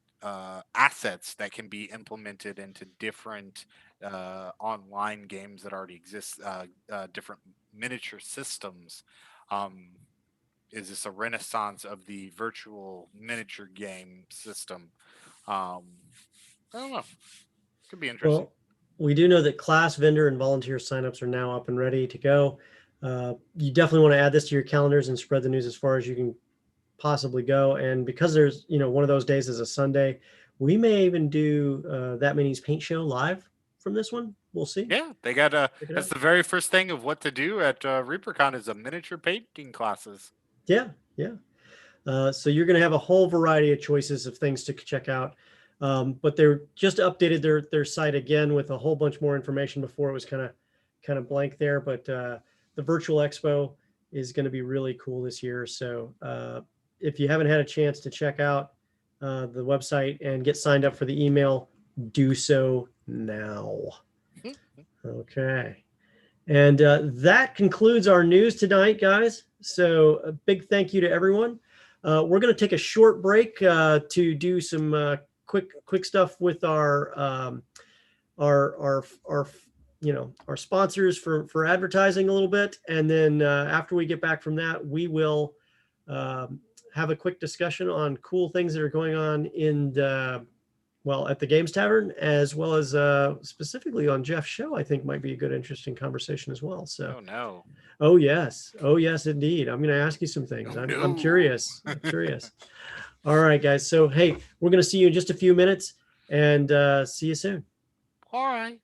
assets that can be implemented into different online games that already exist, different miniature systems? Is this a renaissance of the virtual miniature game system? I don't know. Could be interesting. Well, we do know that class, vendor, and volunteer signups are now up and ready to go. You definitely want to add this to your calendars and spread the news as far as you can possibly go. And because there's, one of those days is a Sunday, we may even do That Mini's Paint Show live from this one. We'll see. Yeah, they got that's the very first thing of what to do at ReaperCon is a miniature painting classes. Yeah. So you're going to have a whole variety of choices of things to check out. But they're just updated their site again with a whole bunch more information. Before it was kind of blank there, but the virtual expo is going to be really cool this year. So if you haven't had a chance to check out the website and get signed up for the email, do so now. Okay. And that concludes our news tonight, guys. So a big thank you to everyone. We're going to take a short break to do some quick stuff with our sponsors for advertising a little bit, and then after we get back from that, we will have a quick discussion on cool things that are going on at the Games Tavern, as well as specifically on Jeff's show. I think might be a good, interesting conversation as well. So, oh no, oh yes, indeed. I'm going to ask you some things. I'm curious. All right, guys. So, hey, we're going to see you in just a few minutes, and see you soon. All right.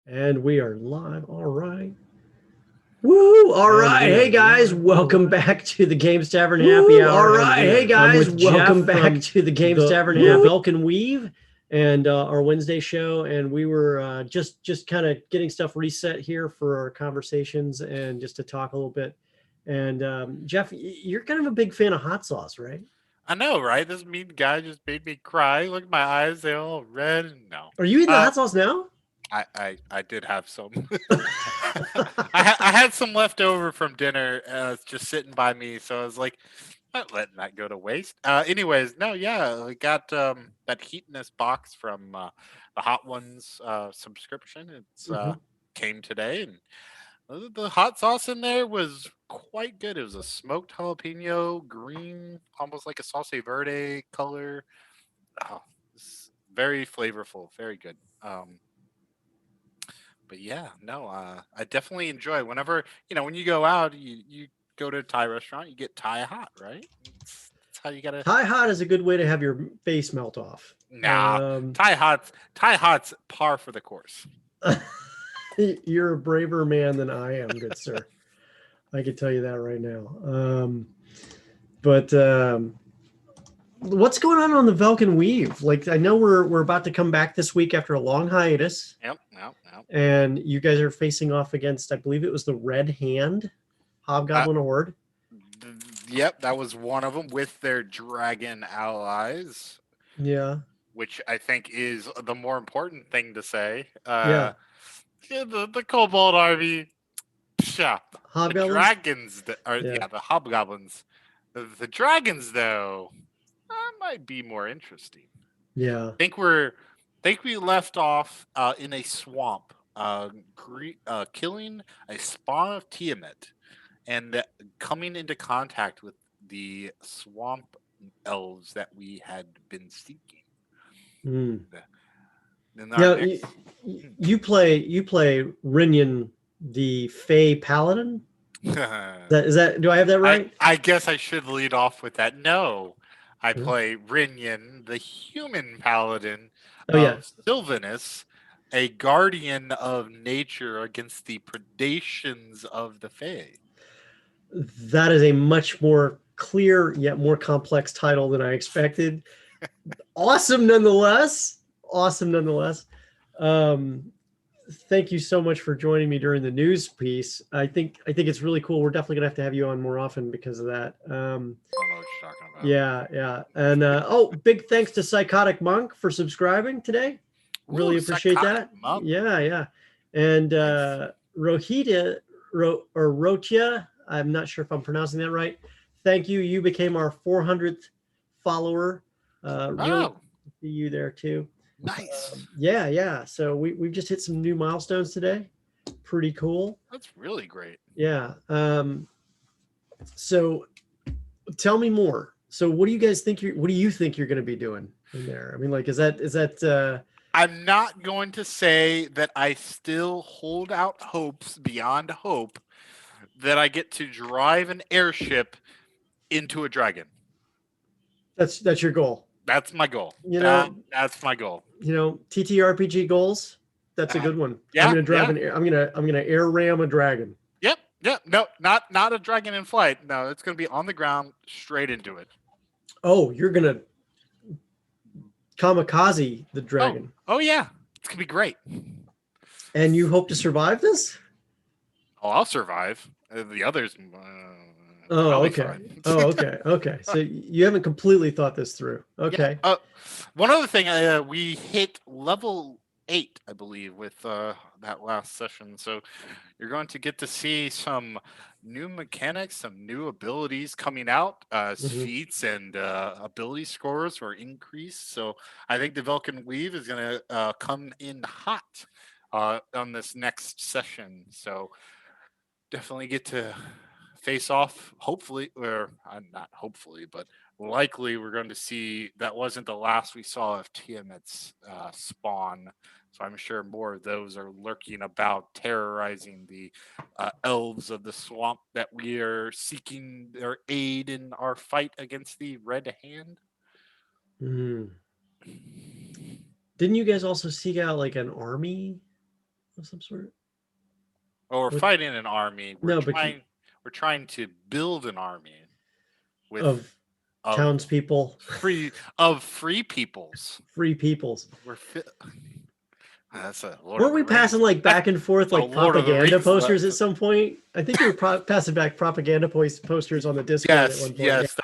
And we are live. All right. Woo! All right. Hey guys, welcome back to the Games Tavern Happy Hour. All right. Hey guys, Welcome back to the Games Tavern Happy Vulcan Weave and our Wednesday show. And we were just kind of getting stuff reset here for our conversations and just to talk a little bit. And Jeff, you're kind of a big fan of hot sauce, right? I know, right? This mean guy just made me cry. Look at my eyes; they're all red. No, Are you eating the hot sauce now? I did have some. I had some left over from dinner, just sitting by me, so I was like, not letting that go to waste. Anyways, no, yeah, we got that Heatness box from the Hot Ones subscription. It's came today, and the hot sauce in there was quite good. It was a smoked jalapeno, green, almost like a salsa verde color. Oh, it's very flavorful, very good. But yeah, no, I definitely enjoy whenever when you go out, you go to a Thai restaurant, you get Thai hot, right? That's how you gotta. Thai hot is a good way to have your face melt off. Nah, Thai hot's par for the course. You're a braver man than I am, good sir. I can tell you that right now. But what's going on the Vulcan Weave? Like, I know we're about to come back this week after a long hiatus. Yep. And you guys are facing off against, I believe it was the Red Hand Hobgoblin Horde. Yep, that was one of them with their dragon allies. Yeah. Which I think is the more important thing to say. Yeah, the Kobold army. Yeah. The dragons the hobgoblins. The dragons, though, might be more interesting. Yeah. I think we left off in a swamp, killing a spawn of Tiamat, and coming into contact with the swamp elves that we had been seeking. You play Rinian, the Fey Paladin. Do I have that right? I guess I should lead off with that. No, I play Rinian, the human paladin of Sylvanus, a guardian of nature against the predations of the Fae. That is a much more clear yet more complex title than I expected. Awesome nonetheless. Thank you so much for joining me during the news piece. I think it's really cool. We're definitely gonna have to have you on more often because of that. I don't know what you're talking about. Yeah. And big thanks to Psychotic Monk for subscribing today. Really appreciate that. Monk. Yeah. And Rohita Rotia, I'm not sure if I'm pronouncing that right. Thank you. You became our 400th follower. Really see you there too. Nice. Yeah. So we've just hit some new milestones today. Pretty cool. That's really great. Yeah. So tell me more. So what do you guys think what do you think you're going to be doing in there? I mean, like, is that I'm not going to say that I still hold out hopes beyond hope that I get to drive an airship into a dragon. That's your goal. That's my goal. That's my goal. TTRPG goals. That's a good one. Yeah, I'm gonna drive I'm gonna air ram a dragon. Yep. No, not a dragon in flight. No, it's gonna be on the ground, straight into it. Oh, you're gonna kamikaze the dragon. Oh yeah, it's gonna be great. And you hope to survive this? Oh, I'll survive. The others. Okay. So you haven't completely thought this through. Okay. Yeah. One other thing, we hit level 8, I believe, with that last session. So you're going to get to see some new mechanics, some new abilities coming out. Feats and ability scores were increased. So I think the Vulcan Weave is going to come in hot on this next session. So definitely get to face off, hopefully, or not hopefully, but likely we're going to see that wasn't the last we saw of Tiamat's spawn. So I'm sure more of those are lurking about, terrorizing the elves of the swamp that we are seeking their aid in our fight against the Red Hand. Didn't you guys also seek out like an army of some sort? Or we're What? fighting an army. No, but We're trying to build an army with of of townspeople, free peoples. free peoples. We're that's a Lord of Weren't the we Rings. passing like back and forth It's a like Lord of the propaganda Rings. posters at some point? I think we were passing back propaganda posters on the Discord at Yes, one point. yes,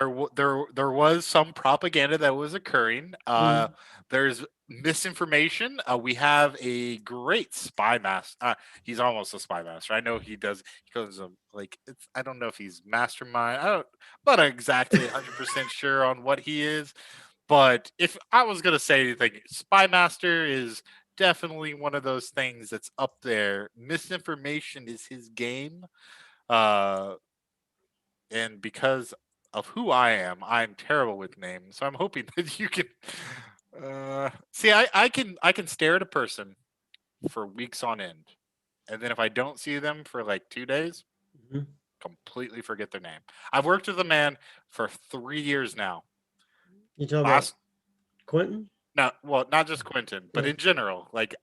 there was some propaganda that was occurring. Mhm. There's misinformation. We have a great spy master. He's almost a spy master. I know he does. He goes like it's. I don't know if he's mastermind. I don't. Not exactly 100% sure on what he is. But if I was gonna say anything, spy master is definitely one of those things that's up there. Misinformation is his game. Uh, and because of who I am, I'm terrible with names. So I'm hoping that you can see. I can stare at a person for weeks on end, and then if I don't see them for like 2 days, Mhm. completely forget their name. I've worked with a man for 3 years now. You talking about Last, Quentin? not well, not just Quentin, but Yeah. in general, like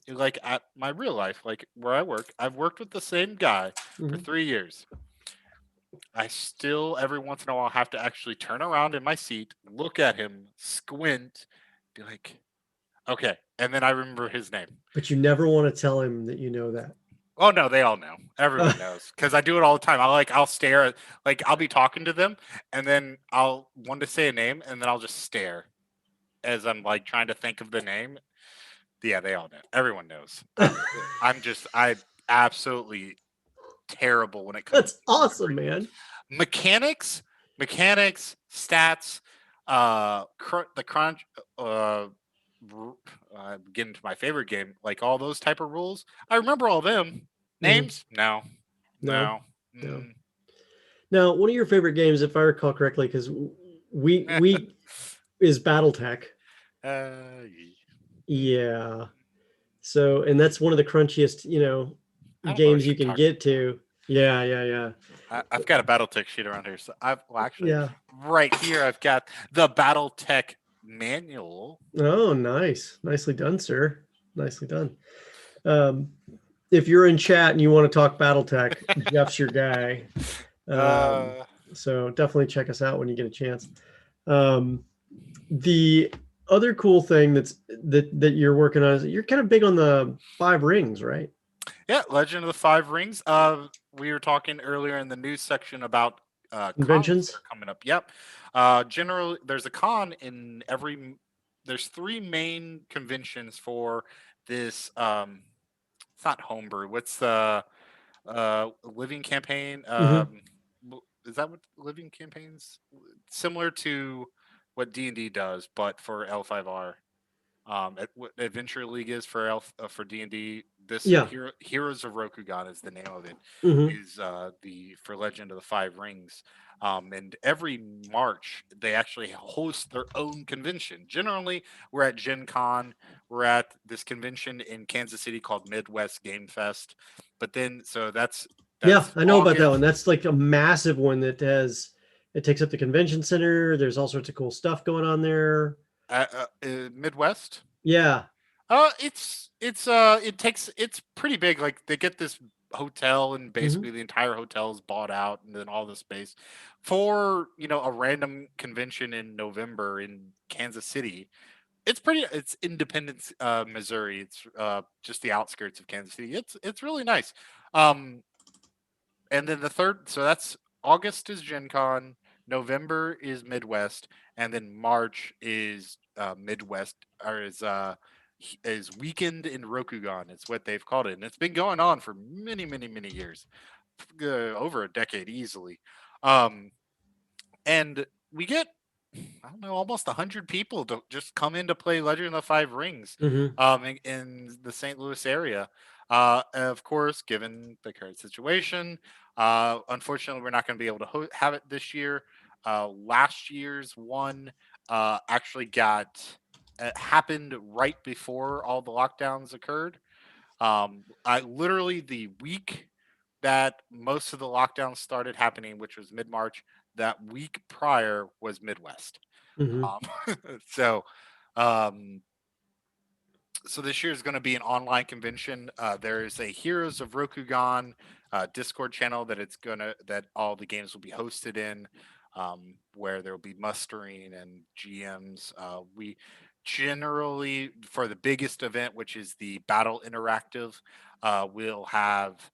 like at my real life, like where I work, I've worked with the same guy for Mhm. 3 years. I still every once in a while have to actually turn around in my seat, look at him, squint, be like, okay, and then I remember his name. But you never want to tell him that you know that. Oh no, they all know. Everyone knows because I do it all the time. I'll stare at like I'll be talking to them, and then I'll want to say a name, and then I'll just stare as I'm like trying to think of the name. Yeah, they all know. Everyone knows. I'm absolutely terrible when it comes That's to awesome, remembering man. mechanics, stats, the crunch, getting to my favorite game, like all those type of rules. I remember all them. Mhm. Names? No, No, no. no. Mm. Now, one of your favorite games, if I recall correctly, because we is BattleTech. Ye- Yeah. So, and that's one of the crunchiest, I don't know if I games you should can talk. get to. Yeah, yeah, yeah. I've got a BattleTech sheet around here, so well, actually, Yeah. right here, I've got the BattleTech manual. Oh, nice. Nicely done, sir. Nicely done. Um, if you're in chat and you want to talk BattleTech, Jeff's your guy. Um, uh, so definitely check us out when you get a chance. Um, the other cool thing that you're working on is you're kind of big on the five rings, right? Yeah, Legend of the Five Rings. We were talking earlier in the news section about cons that Conventions. are coming up. Yep. Generally, there's a con in every. There's three main conventions for this. It's not homebrew. What's the living campaign? Hmm. Is that what living campaigns? Similar to what D&D does, but for L5R. What Adventure League is for for D&D. This Yeah. Heroes of Rokugan is the name of it. Hmm. Is the for Legend of the Five Rings. And every March they actually host their own convention. Generally, we're at Gen Con. We're at this convention in Kansas City called Midwest Game Fest. But then, so Yeah, that's I know about that one. August. That's like a massive one that has it takes up the convention center. There's all sorts of cool stuff going on there. Midwest. Yeah. It's pretty big. Like they get this hotel and Hmm. basically the entire hotel is bought out and then all the space for, a random convention in November in Kansas City. It's Independence, Missouri. It's just the outskirts of Kansas City. It's really nice. Um and then the third, so that's August is Gen Con, November is Midwest, and then March is Midwest or is Weekend in Rokugan. It's what they've called it, and it's been going on for many, many, many years, over a decade easily. Um, and we get I don't know almost 100 people to just come in to play Legend of the Five Rings, Hmm. in the St. Louis area. Of course, given the current situation, unfortunately, we're not going to be able to have it this year. Last year's one actually got happened right before all the lockdowns occurred. I literally the week that most of the lockdowns started happening, which was mid March, that week prior was Midwest. Hmm. Um, so, um, So this year is going to be an online convention. There is a Heroes of Rokugan Discord channel that all the games will be hosted in, where there will be mustering and GMs. We generally, for the biggest event, which is the Battle Interactive, we'll have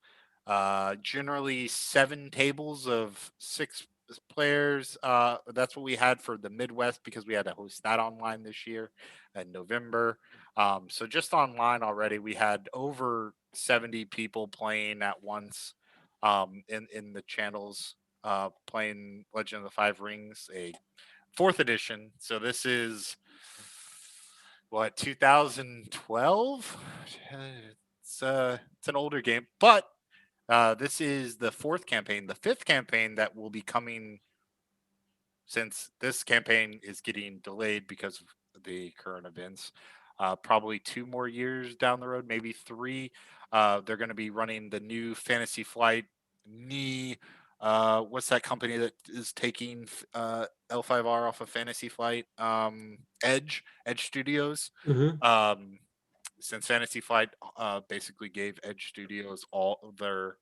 generally 7 tables of 6 players. That's what we had for the Midwest because we had to host that online this year in November. So just online already, we had over 70 people playing at once in the channels, playing Legend of the Five Rings, a 4th edition. So this is what, 2012? It's an older game, but this is the 4th campaign. The 5th campaign that will be coming, since this campaign is getting delayed because of the current events, probably 2 more years down the road, maybe 3. They're going to be running the new Fantasy Flight knee. What's that company that is taking L5R off of Fantasy Flight? Edge Studios. Hmm. Um, since Fantasy Flight basically gave Edge Studios all of their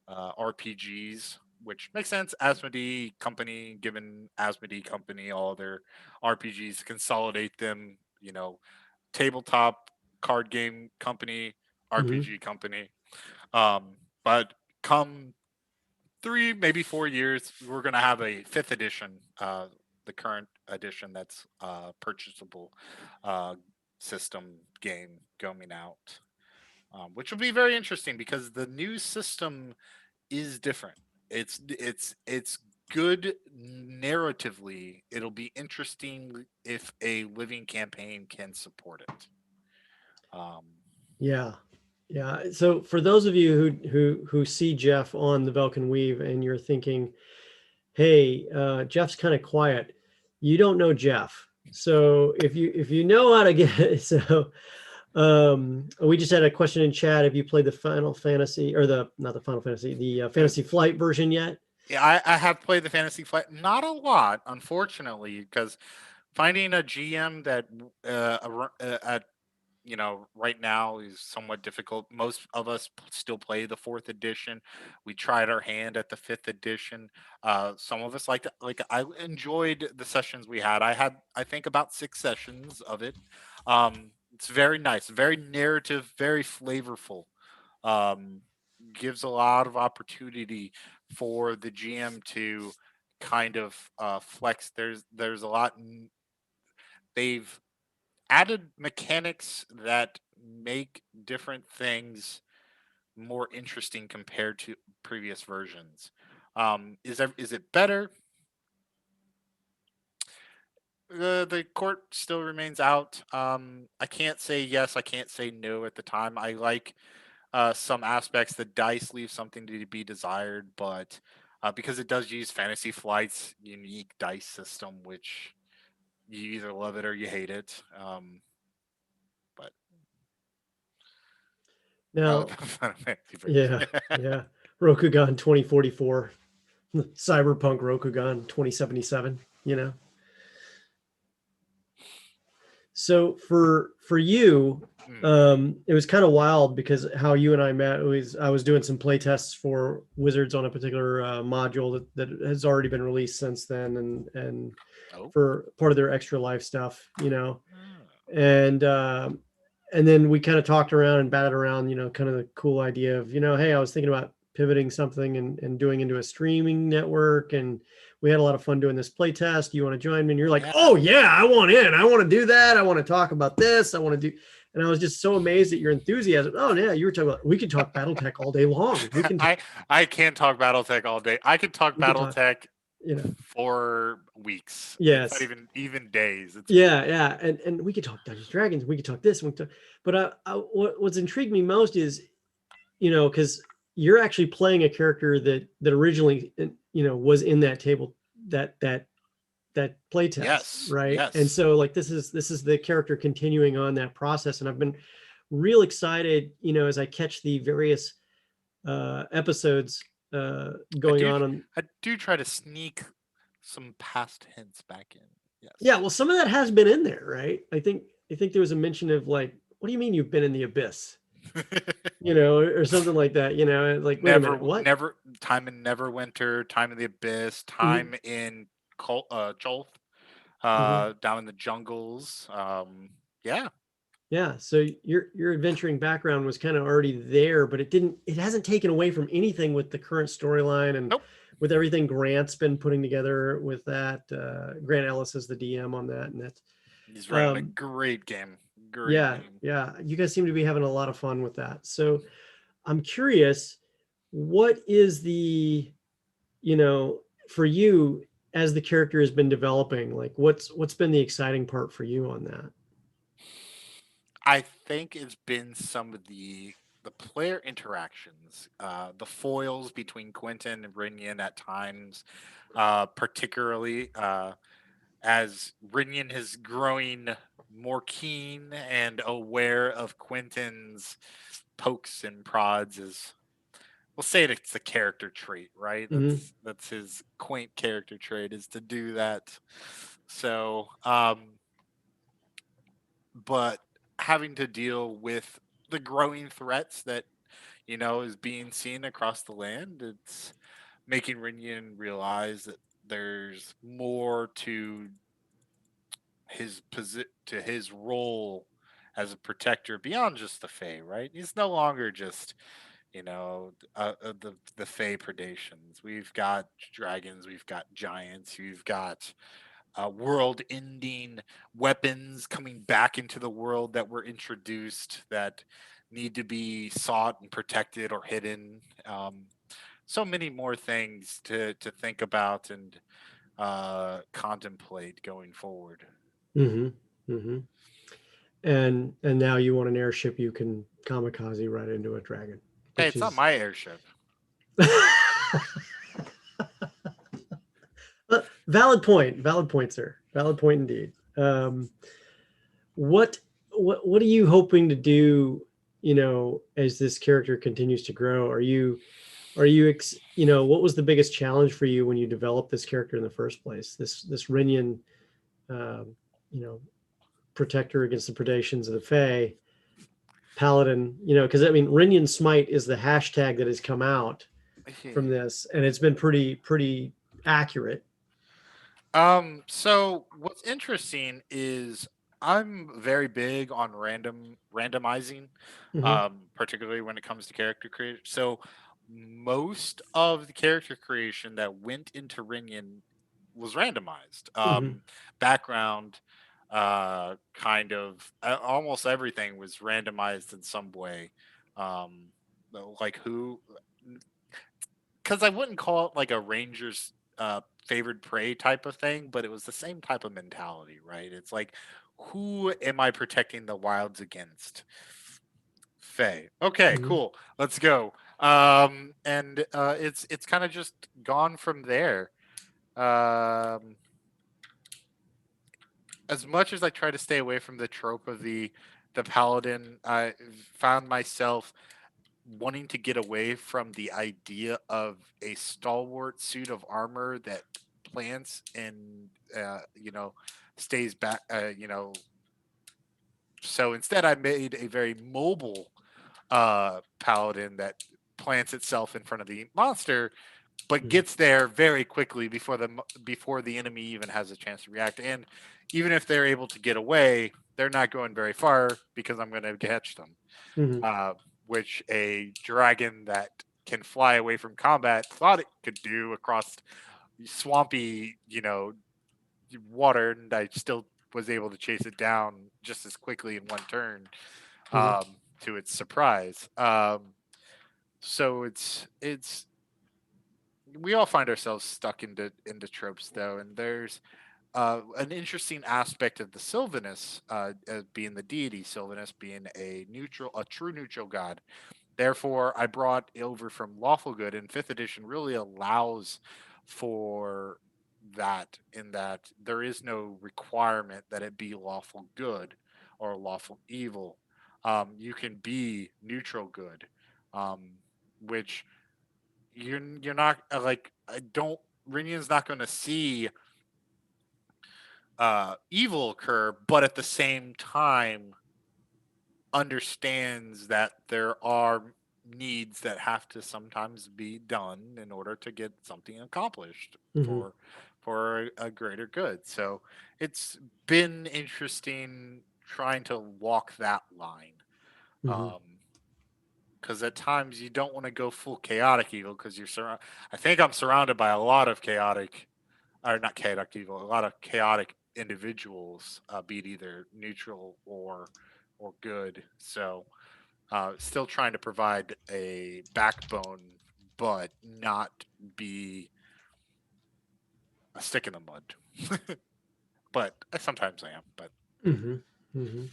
RPGs, which makes sense. Asmodee company, given Asmodee company all their RPGs, consolidate them. Tabletop card game company, Hmm. RPG company. But come 3, maybe 4 years, we're gonna have a 5th edition, the current edition that's purchasable uh, system game going out, which will be very interesting because the new system is different. It's good narratively. It'll be interesting if a living campaign can support it. Um, Yeah. Yeah. So for those of you who see Jeff on the Velkin Weave and you're thinking, hey, Jeff's kind of quiet, you don't know Jeff. So if you know how to get so we just had a question in chat. Have you played the Final Fantasy or the not the Final Fantasy, the Fantasy Flight version yet? yeah, I have played the Fantasy Flight, not a lot, unfortunately, because finding a GM that at right now is somewhat difficult. Most of us still play the 4th edition. We tried our hand at the 5th edition. Some of us like I enjoyed the sessions we had. I think about 6 sessions of it. It's very nice, very narrative, very flavorful. Um, Gives a lot of opportunity for the GM to kind of flex. There's a lot. They've added mechanics that make different things more interesting compared to previous versions. Is it better? The court still remains out. I can't say yes. I can't say no at the time. I like some aspects. The dice leave something to be desired, but because it does use Fantasy Flight's unique dice system, which you either love it or you hate it. But Now, Final Fantasy yeah, version. yeah. Rokugan 2044, Cyberpunk Rokugan 2077, you know. So for you, Mm, it was kind of wild because how you and I met was I was doing some play tests for Wizards on a particular module that has already been released since then, and oh. for part of their extra life stuff, Ah. and and then we kind of talked around and batted around, kind of the cool idea of, hey, I was thinking about pivoting something and doing into a streaming network, and we had a lot of fun doing this play test. You want to join me? And you're like, Yeah. oh yeah, I want in. I want to do that. I want to talk about this. I want to do. And I was just so amazed at your enthusiasm. Oh yeah, you were talking about. We could talk BattleTech all day long. We can. I can't talk BattleTech all day. I could talk We can talk. BattleTech You know. for weeks. It's not Yes. even days. It's Yeah, and we could talk Dungeons and Dragons. We could talk this. We could talk, but what's intrigued me most is, because you're actually playing a character that originally, was in that table that play test, yes, right? And yes. so like this is the character continuing on that process, and I've been real excited, as I catch the various episodes I going do on. I do try to sneak some past hints back in. Yeah, Yes. well, some of that has been in there, right? I think there was a mention of like, what do you mean you've been in the abyss? Or something like that. Like, wait a minute, what? Never time in Neverwinter, time in the Abyss, Hmm. time in Jolth, Hmm. down in the jungles. Yeah. Yeah. So your adventuring background was kind of already there, but it hasn't taken away from anything with the current storyline and Nope. with everything Grant's been putting together with that. Grant Ellis is the DM on that, and that's He's running a um, great game. Great yeah, game. yeah. You guys seem to be having a lot of fun with that. So I'm curious, what is you know, for you as the character has been developing, like what's been the exciting part for you on that? I think it's been some of the player interactions, the foils between Quentin and Rinian at times, particularly as Rinian is growing more keen and aware of Quentin's pokes and prods. Is we'll say it's a character trait, right? Hmm. That's his quaint character trait is to do that. So, but having to deal with the growing threats that is being seen across the land, it's making Rinian realize that there's more to to his role as a protector beyond just the Fae, right? He's no longer just the Fae predations. We've got dragons, we've got giants, we've got world-ending weapons coming back into the world that were introduced that need to be sought and protected or hidden. So many more things to think about and contemplate going forward. Hmm. Hmm. And now you want an airship you can kamikaze right into a dragon, Hey, which it's not is my airship. valid point. Valid point, sir. Valid point indeed. What what are you hoping to do? As this character continues to grow, what was the biggest challenge for you when you developed this character in the first place? This Rinian, um, you know, protector against the predations of the Fae, paladin. Because I mean, Rinian Smite is the hashtag that has come out from this, and it's been pretty accurate. So what's interesting is I'm very big on randomizing, Hmm. particularly when it comes to character creation. So most of the character creation that went into Ringian was randomized. Hmm. Background, kind of almost everything was randomized in some way. Um, like who because I wouldn't call it like a ranger's favored prey type of thing, but it was the same type of mentality, right? It's like, who am I protecting the wilds against? Faye. Okay, Hmm. cool. Let's go. And it's kind of just gone from there. Um, as much as I try to stay away from the trope of the paladin, I found myself wanting to get away from the idea of a stalwart suit of armor that plants and stays back. So instead, I made a very mobile paladin that plants itself in front of the monster, but Hmm. gets there very quickly before the enemy even has a chance to react. And even if they're able to get away, they're not going very far because I'm going to catch them. Hmm. uh, which a dragon that can fly away from combat thought it could do across swampy, water, and I still was able to chase it down just as quickly in one turn, Hmm. um, to its surprise. So it's we all find ourselves stuck into tropes though, and there's an interesting aspect of the Sylvanus, as being the deity, Sylvanus being a true neutral god. Therefore, I brought over from Lawful Good, and fifth edition really allows for that, in that there is no requirement that it be lawful good or lawful evil. You can be neutral good, um, which you're not like I don't. Rinian's not going to see evil occur, but at the same time, understands that there are needs that have to sometimes be done in order to get something accomplished Hmm. for a greater good. So it's been interesting trying to walk that line. Hmm. Um, because at times you don't want to go full chaotic evil because you're surrounded. I think I'm surrounded by a lot of chaotic, or not chaotic evil, a lot of chaotic individuals, be it either neutral or good. So still trying to provide a backbone, but not be a stick in the mud. But sometimes I am. But Hmm. Hmm.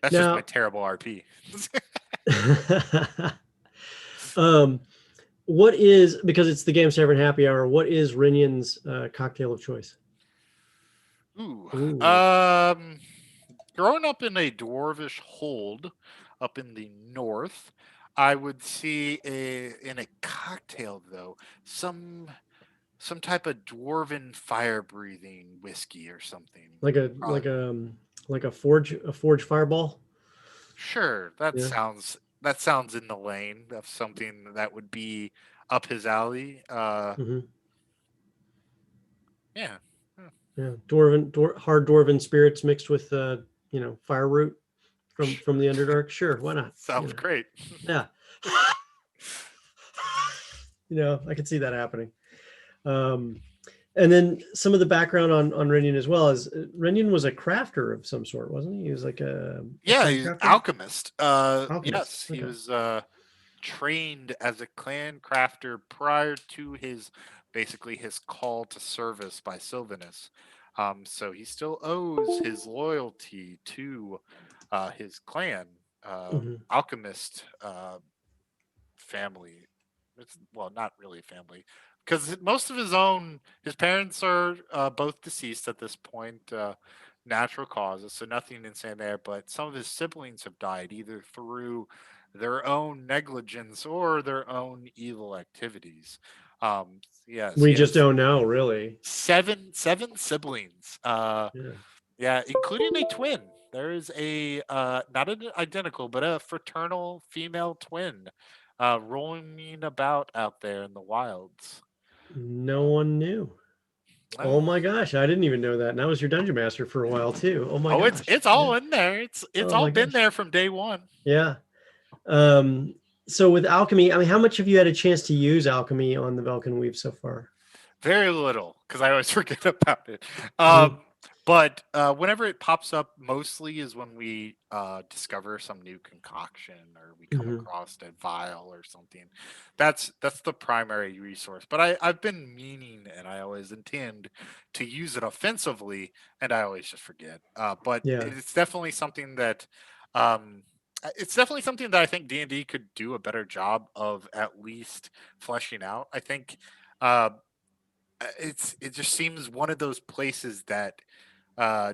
that's just my Now, terrible RP. um, what is, because it's the Games Tavern Happy Hour, what is Rinian's cocktail of choice? Ooh. Ooh, Um, growing up in a dwarvish hold up in the north, I would see in a cocktail though some type of dwarven fire breathing whiskey or something like would a probably forge fireball. sure that Yeah. sounds in the lane of something that would be up his alley. Hmm. Yeah. Hmm. Yeah. Hard dwarven spirits mixed with fire root from the Underdark. Sure, why not? Sounds great. Yeah. I could see that happening. Um, and then some of the background on Renian as well is Renian was a crafter of some sort, wasn't he? He was like a Yeah, clan he's crafter, alchemist. alchemist. Yes, he Okay. was trained as a clan crafter prior to his basically his call to service by Sylvanus. So he still owes his loyalty to his clan, Hmm. alchemist family. It's well, not really family, because most of his parents are both deceased at this point, natural causes, so nothing insane there. But some of his siblings have died either through their own negligence or their own evil activities. Yes, We he just has don't know, really. seven siblings. Yeah. Yeah, including a twin. There is a not an identical, but a fraternal female twin roaming about out there in the wilds. No Um, one knew. Oh well, my gosh, I didn't even know that. And I was your dungeon master for a while too. Oh my oh, gosh. it's Yeah. all in there. It's Oh all my been gosh. there from day one. Yeah. So with alchemy, I mean, how much have you had a chance to use alchemy on the Vulcan Weave so far? Very little, because I always forget about it. Hmm. But whenever it pops up, mostly is when we discover some new concoction or we come Hmm. across a vial or something. That's the primary resource. But I've been meaning and I always intend to use it offensively, and I always just forget. But Yeah. it's definitely something that. Um, it's definitely something that I think D&D could do a better job of at least fleshing out. I think uh, it just seems one of those places that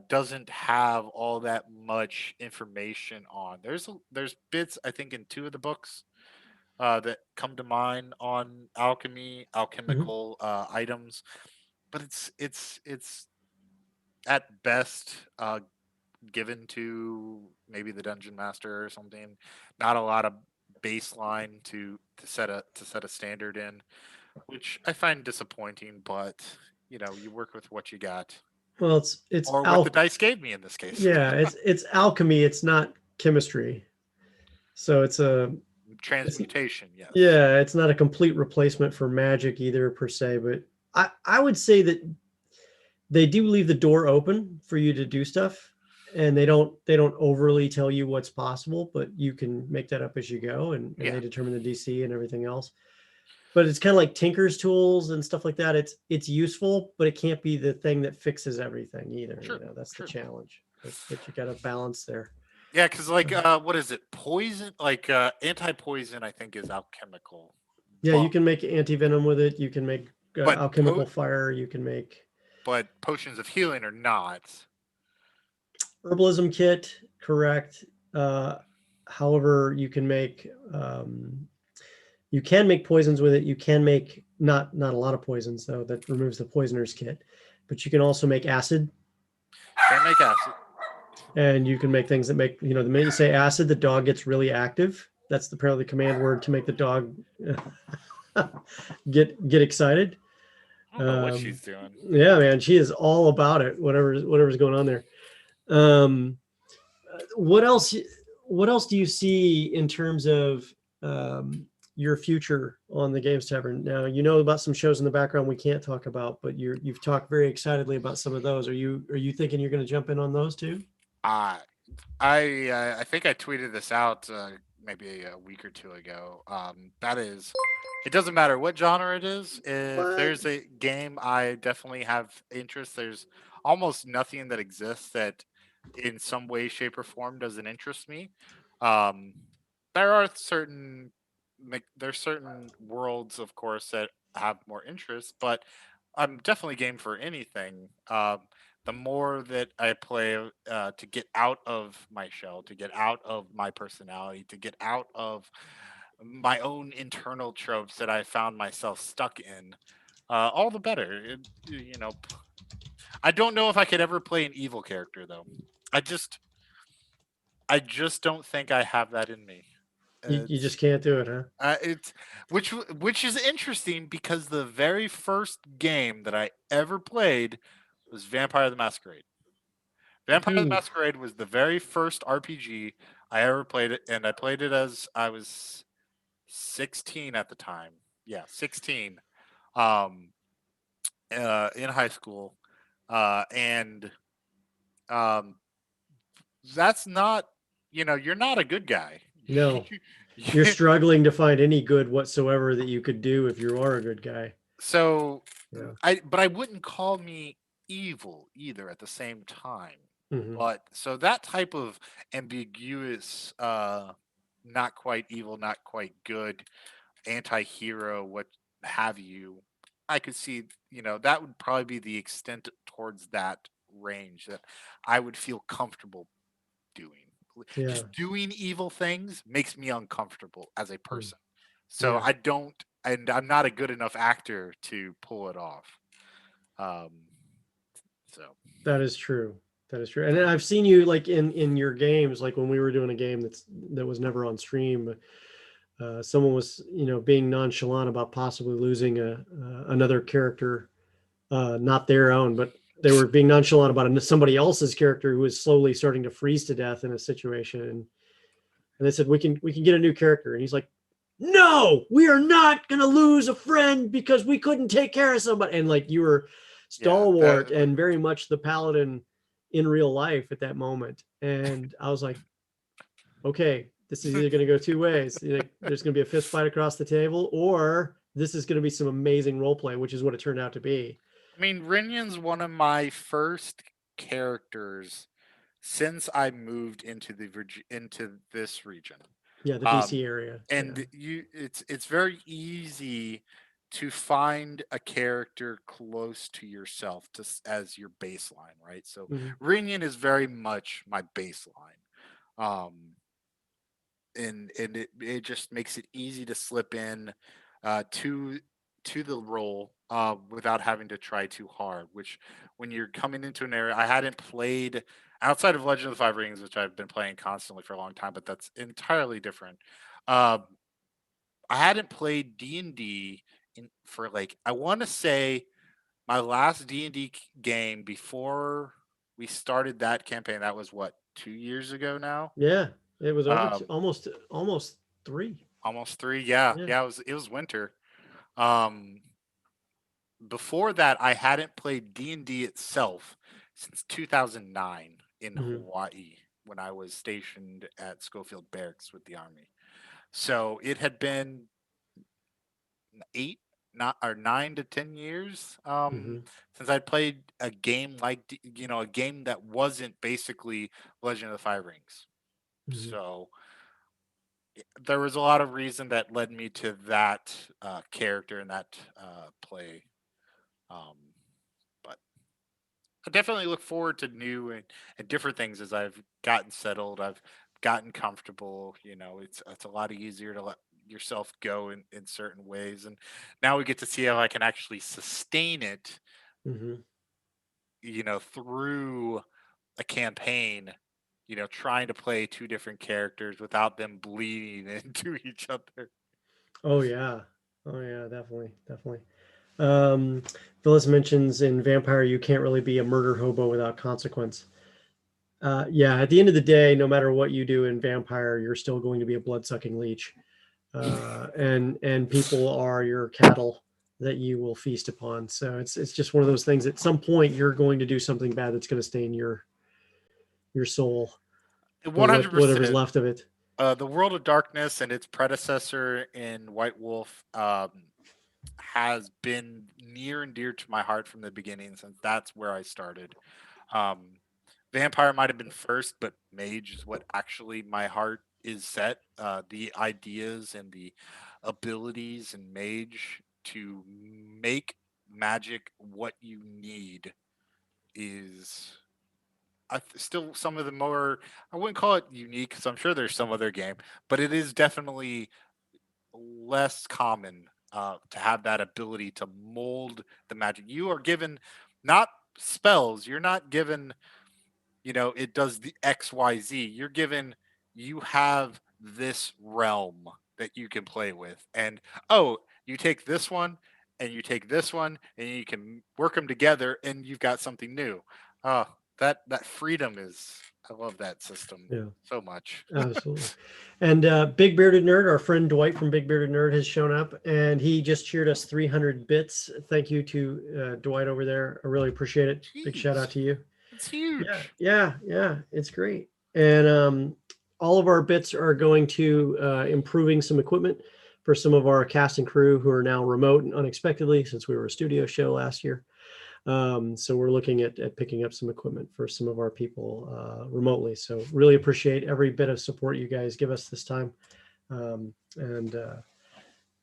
doesn't have all that much information on. There's bits I think in two of the books that come to mind on alchemy, Hmm. alchemical items, but it's at best given to maybe the dungeon master or something. Not a lot of baseline to set a standard in, which I find disappointing. But you work with what you got, Well, it's or what the dice gave me in this case. yeah, it's alchemy. It's not chemistry. So it's Transmutation, yes. yeah, it's not a complete replacement for magic either per se, but I would say that they do leave the door open for you to do stuff, and they don't overly tell you what's possible, but you can make that up as you go, and Yeah, they determine the DC and everything else. But it's kind of like tinker's tools and stuff like that. It's useful, but it can't be the thing that fixes everything either. sure, That's the sure. challenge that you got to balance there. Yeah, because like, what is it? Poison, like anti-poison, I think is alchemical, Yeah, you but can make anti-venom with it. You can make but alchemical fire. You can make potions of healing are not. herbalism kit, correct. Uh, However, you can make poisons with it. You can make not a lot of poisons though. That removes the poisoner's kit, but you can also make acid. Can't make acid. and you can make things that make, the minute you say acid, the dog gets really active. That's apparently the command word to make the dog get excited. I don't know what Um, she's doing. yeah, man, she is all about it. Whatever's going on there. Um, what else? What else do you see in terms of your future on the Games Tavern? Now you know about some shows in the background we can't talk about, but you've talked very excitedly about some of those. Are you thinking you're going to jump in on those too? Uh, I think I tweeted this out maybe a week or two ago. That is, it doesn't matter what genre it is. If What? there's a game I definitely have interest, there's almost nothing that exists that, in some way, shape, or form, doesn't interest me. Um, there are there's certain worlds, of course, that have more interest, but I'm definitely game for anything. The more that I play to get out of my shell, to get out of my personality, to get out of my own internal tropes that I found myself stuck in, all the better. I don't know if I could ever play an evil character though. I just, I just don't think I have that in me. You just It's, can't do it, huh? it's which is interesting because the very first game that I ever played was Vampire the Masquerade. Vampire the Ooh, Masquerade was the very first RPG I ever played it, and I played it as I was 16 at the time. Yeah, 16. Um, in high school, and um, that's not, you're not a good guy. no, you're struggling to find any good whatsoever that you could do if you are a good guy. So, Yeah. but I wouldn't call me evil either at the same time. Hmm. But so that type of ambiguous, not quite evil, not quite good, anti-hero, what have you, I could see, that would probably be the extent towards that range that I would feel comfortable doing. Yeah. Just doing evil things makes me uncomfortable as a Mm. person. So Yeah. I don't, and I'm not a good enough actor to pull it off. Um, so That is true. That is true. And I've seen you like in your games, like when we were doing a game that was never on stream. Someone was, being nonchalant about possibly losing another character, not their own, but they were being nonchalant about somebody else's character who was slowly starting to freeze to death in a situation. And they said, we can get a new character. And he's like, no, we are not going to lose a friend because we couldn't take care of somebody. And like you were yeah, stalwart and very much the paladin in real life at that moment. And I was like, okay, this is either going to go two ways. There's going to be a fist fight across the table, or this is going to be some amazing role play, which is what it turned out to be. I mean, Rinyan's one of my first characters since I moved into into this region. Yeah, the Um, DC area. Yeah. and it's very easy to find a character close to yourself as your baseline, right? So Mhm. Rinyan is very much my baseline. Um, and it just makes it easy to slip in to the role without having to try too hard. Which, when you're coming into an area, I hadn't played outside of Legend of the Five Rings, which I've been playing constantly for a long time, but that's entirely different. Um, I hadn't played D&D for, like, I want to say my last D&D game before we started that campaign. That was what, 2 years ago now. Yeah, it was over Um, almost three. Almost 3, yeah, Yeah. yeah, it was winter. Um, Before that, I hadn't played D&D itself since 2009 in Hmm. Hawaii when I was stationed at Schofield Barracks with the Army. So it had been 8, not or 9 to 10 years Hmm. since I'd played a game like a game that wasn't basically Legend of the Five Rings. Hmm. So there was a lot of reason that led me to that character and that play. Um, but I definitely look forward to new and different things as I've gotten settled. I've gotten comfortable. It's a lot easier to let yourself go in certain ways, and now we get to see how I can actually sustain it. Hmm. Through a campaign trying to play two different characters without them bleeding into each other. Oh yeah. Oh yeah, definitely, definitely. Um, Phyllis mentions in Vampire you can't really be a murder hobo without consequence. Yeah, at the end of the day, no matter what you do in Vampire, you're still going to be a blood-sucking leech, and people are your cattle that you will feast upon. So it's just one of those things. At some point, you're going to do something bad that's going to stain your soul or One hundred whatever's percent. left of it. The World of Darkness and its predecessor in White Wolf has been near and dear to my heart from the beginning, since that's where I started. Um, Vampire might have been first, but Mage is what actually my heart is set. The ideas and the abilities in Mage to make magic what you need is still some of the more, I wouldn't call it unique because I'm sure there's some other game, but it is definitely less common to have that ability to mold the magic. You are given not spells, you're not given, it does the XYZ. You're given, you have this realm that you can play with. And oh, you take this one and you take this one and you can work them together and you've got something new. Oh, that freedom is, I love that system Yeah. so much. Absolutely. And Big Bearded Nerd, our friend Dwight from Big Bearded Nerd has shown up and he just cheered us 300 bits. Thank you to Dwight over there. I really appreciate it. Big shout out Jeez, to you. it's Yeah, huge. yeah, yeah. It's great. And all of our bits are going to improving some equipment for some of our cast and crew who are now remote and unexpectedly since we were a studio show last year. So we're looking at picking up some equipment for some of our people remotely. So really appreciate every bit of support you guys give us this time. And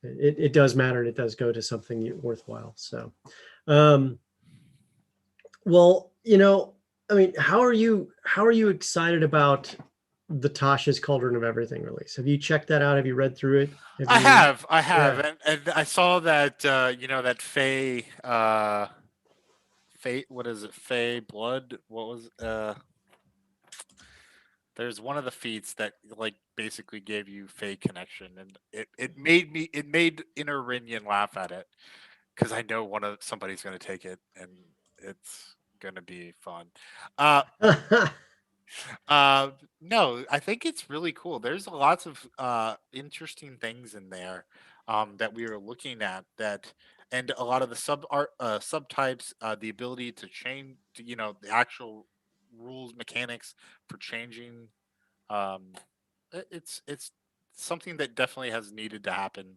it does matter and it does go to something worthwhile. So, um, well, I mean, how are you excited about the Tasha's Cauldron of Everything release? Have you checked that out? Have you read through it? Have you? I have, Yeah. and I saw that that Fate, what is it? Fey blood? What was there's one of the feats that like basically gave you Fey connection, and it made Inner Rinian laugh at it because I know somebody's gonna take it and it's gonna be fun. Uh uh no, I think it's really cool. There's lots of interesting things in there that we were looking at, that and a lot of the subtypes, the ability to change, the actual rules mechanics for changing. um it's something that definitely has needed to happen,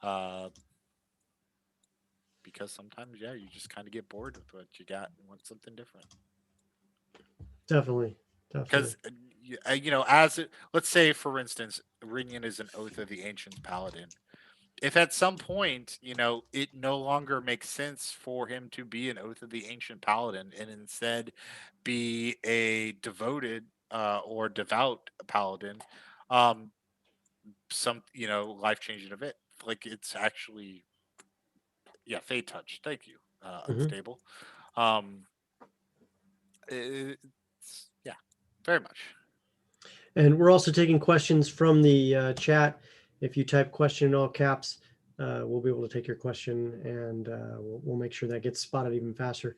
uh because sometimes, yeah, you just kind of get bored with what you got and want something different. Definitely, definitely. Because as let's say for instance, Rinian is an Oath of the Ancient Paladin. If at some point, it no longer makes sense for him to be an Oath of the Ancient Paladin and instead be a devoted or devout paladin, um some life changing event, like it's actually, yeah, Fade Touch, thank you, Mhm. Unstable. um yeah, very much. And we're also taking questions from the chat. If you type question in all caps, we'll be able to take your question and we'll make sure that gets spotted even faster.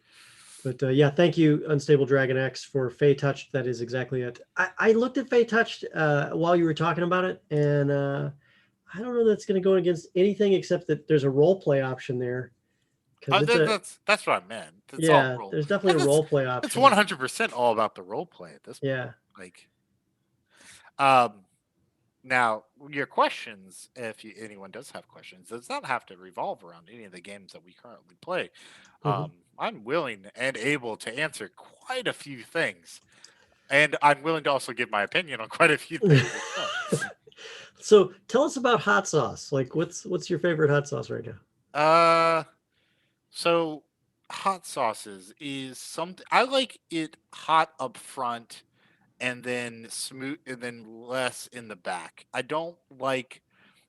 But yeah, thank you, Unstable Dragon X, for Fey Touched. That is exactly it. I looked at Fey Touched while you were talking about it, and I don't know that's going to go against anything except that there's a role play option there because it's a That's what I meant. It's all yeah, role, there's definitely and a role play it's option. 100% all about the role play at this point. Yeah. Like, um, now your questions, if anyone does have questions, does not have to revolve around any of the games that we currently play. Mhm. I'm willing and able to answer quite a few things, and I'm willing to also give my opinion on quite a few things as well. So tell us about hot sauce. Like, what's your favorite hot sauce right now? Uh, so hot sauces is something I like it hot up front and then smooth and then less in the back. I don't like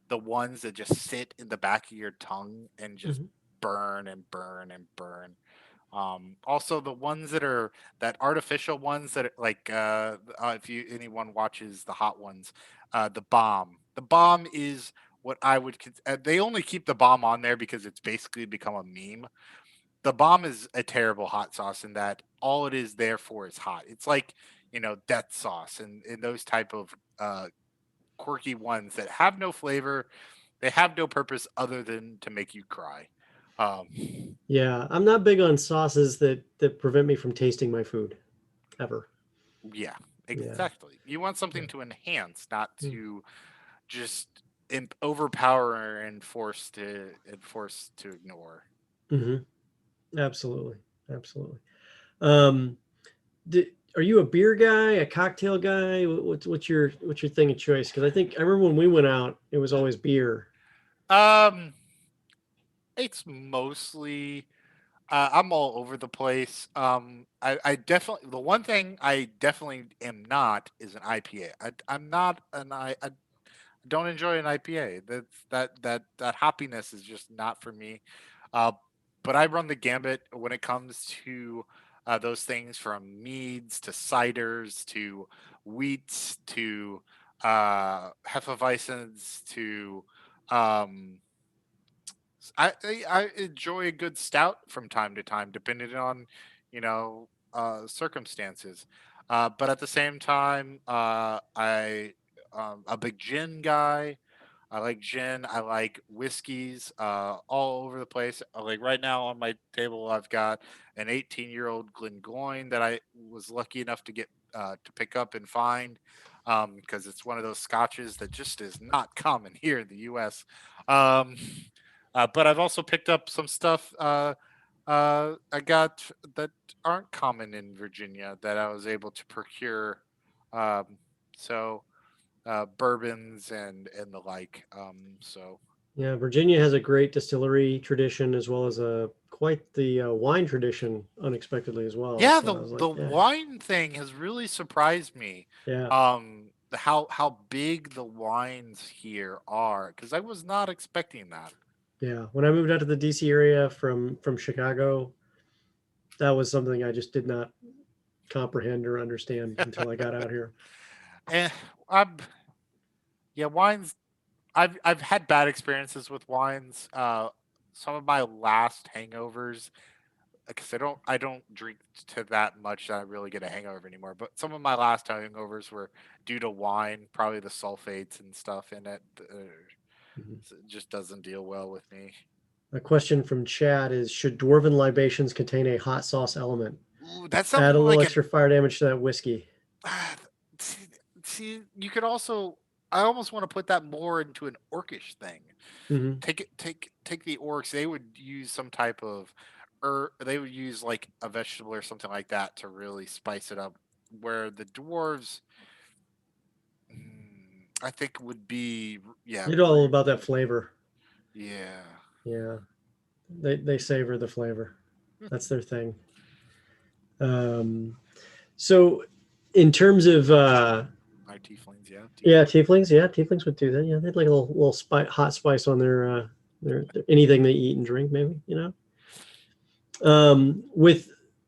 the ones that just sit in the back of your tongue and just Mhm. burn and burn and burn. Also, the ones that are that artificial ones that are like if you anyone watches the hot ones, the bomb. The bomb is what I would. They only keep the bomb on there because it's basically become a meme. The bomb is a terrible hot sauce in that all it is there for is hot. It's like death sauce and those type of quirky ones that have no flavor. They have no purpose other than to make you cry. Um, Yeah, I'm not big on sauces that prevent me from tasting my food ever. yeah, Yeah. exactly. You want Yeah. something to enhance, not Mm. to just overpower and force to ignore. Absolutely. Absolutely. Um, are you a beer guy, a cocktail guy? What's your thing of choice? Because I remember when we went out, it was always beer. Um, it's mostly I'm all over the place. I definitely the one thing I definitely am not is an IPA. I'm not I don't enjoy an IPA. That hoppiness is just not for me. Uh, but I run the gambit when it comes to those things from meads to ciders to wheats to hefeweizens to um, I enjoy a good stout from time to time, depending on circumstances. But at the same time, a big gin guy. I like gin. I like whiskeys all over the place. Like right now on my table, I've got an 18-year-old Glengoyne that I was lucky enough to get to pick up and find because it's one of those scotches that just is not common here in the U.S. Um, but I've also picked up some stuff I got that aren't common in Virginia that I was able to procure. Um, so bourbons and the like. Yeah, Virginia has a great distillery tradition as well as a quite the wine tradition unexpectedly as well. Yeah, So the I was like, the yeah, wine thing has really surprised me. yeah, How big the wines here are because I was not expecting that. yeah. When I moved out to the DC area from Chicago, that was something I just did not comprehend or understand until I got out here. And I'm yeah, wines. I've had bad experiences with wines. Some of my last hangovers because I don't drink to that much that I really get a hangover anymore. But some of my last hangovers were due to wine, probably the sulfates and stuff in it. Mhm. It just doesn't deal well with me. A question from Chad is: should dwarven libations contain a hot sauce element? Ooh, that Add sounds a little like an. extra fire damage to that whiskey. See, you could also. I almost want to put that more into an orcish thing. Hmm. Take the orcs. They would use some type of, they would use like a vegetable or something like that to really spice it up. Where the dwarves, I think would be yeah, It's all about that flavor. yeah. Yeah, they savor the flavor. That's their thing. Um, so, in terms of My tieflings, yeah, yeah, tieflings. tieflings would do that. Yeah, they'd like a little hot spice on their anything they eat and drink, maybe.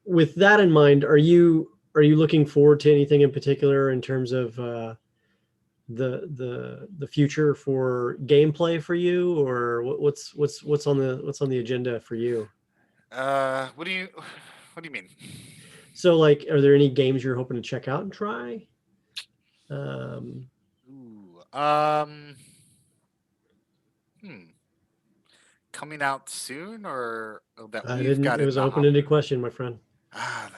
With that in mind, are you looking forward to anything in particular in terms of the future for gameplay for you, or what's on the agenda for you? What do you mean? So, like, are there any games you're hoping to check out and try? Um, Ooh, hmm. Coming out soon or that I we've didn't. got It in was an the open-ended hopper? question, my friend. I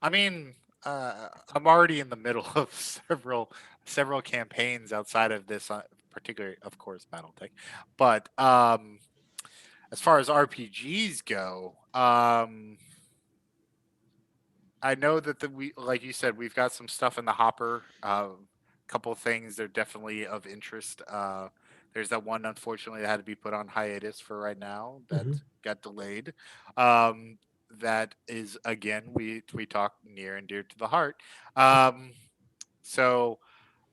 mean, I'm already in the middle of several campaigns outside of this, particularly, of course, BattleTech. But as far as RPGs go, I know that we, like you said, we've got some stuff in the hopper. A couple of things that are definitely of interest. There's that one, unfortunately, that had to be put on hiatus for right now. That Mhm. got delayed. Um, that is again, we talk near and dear to the heart. Um, so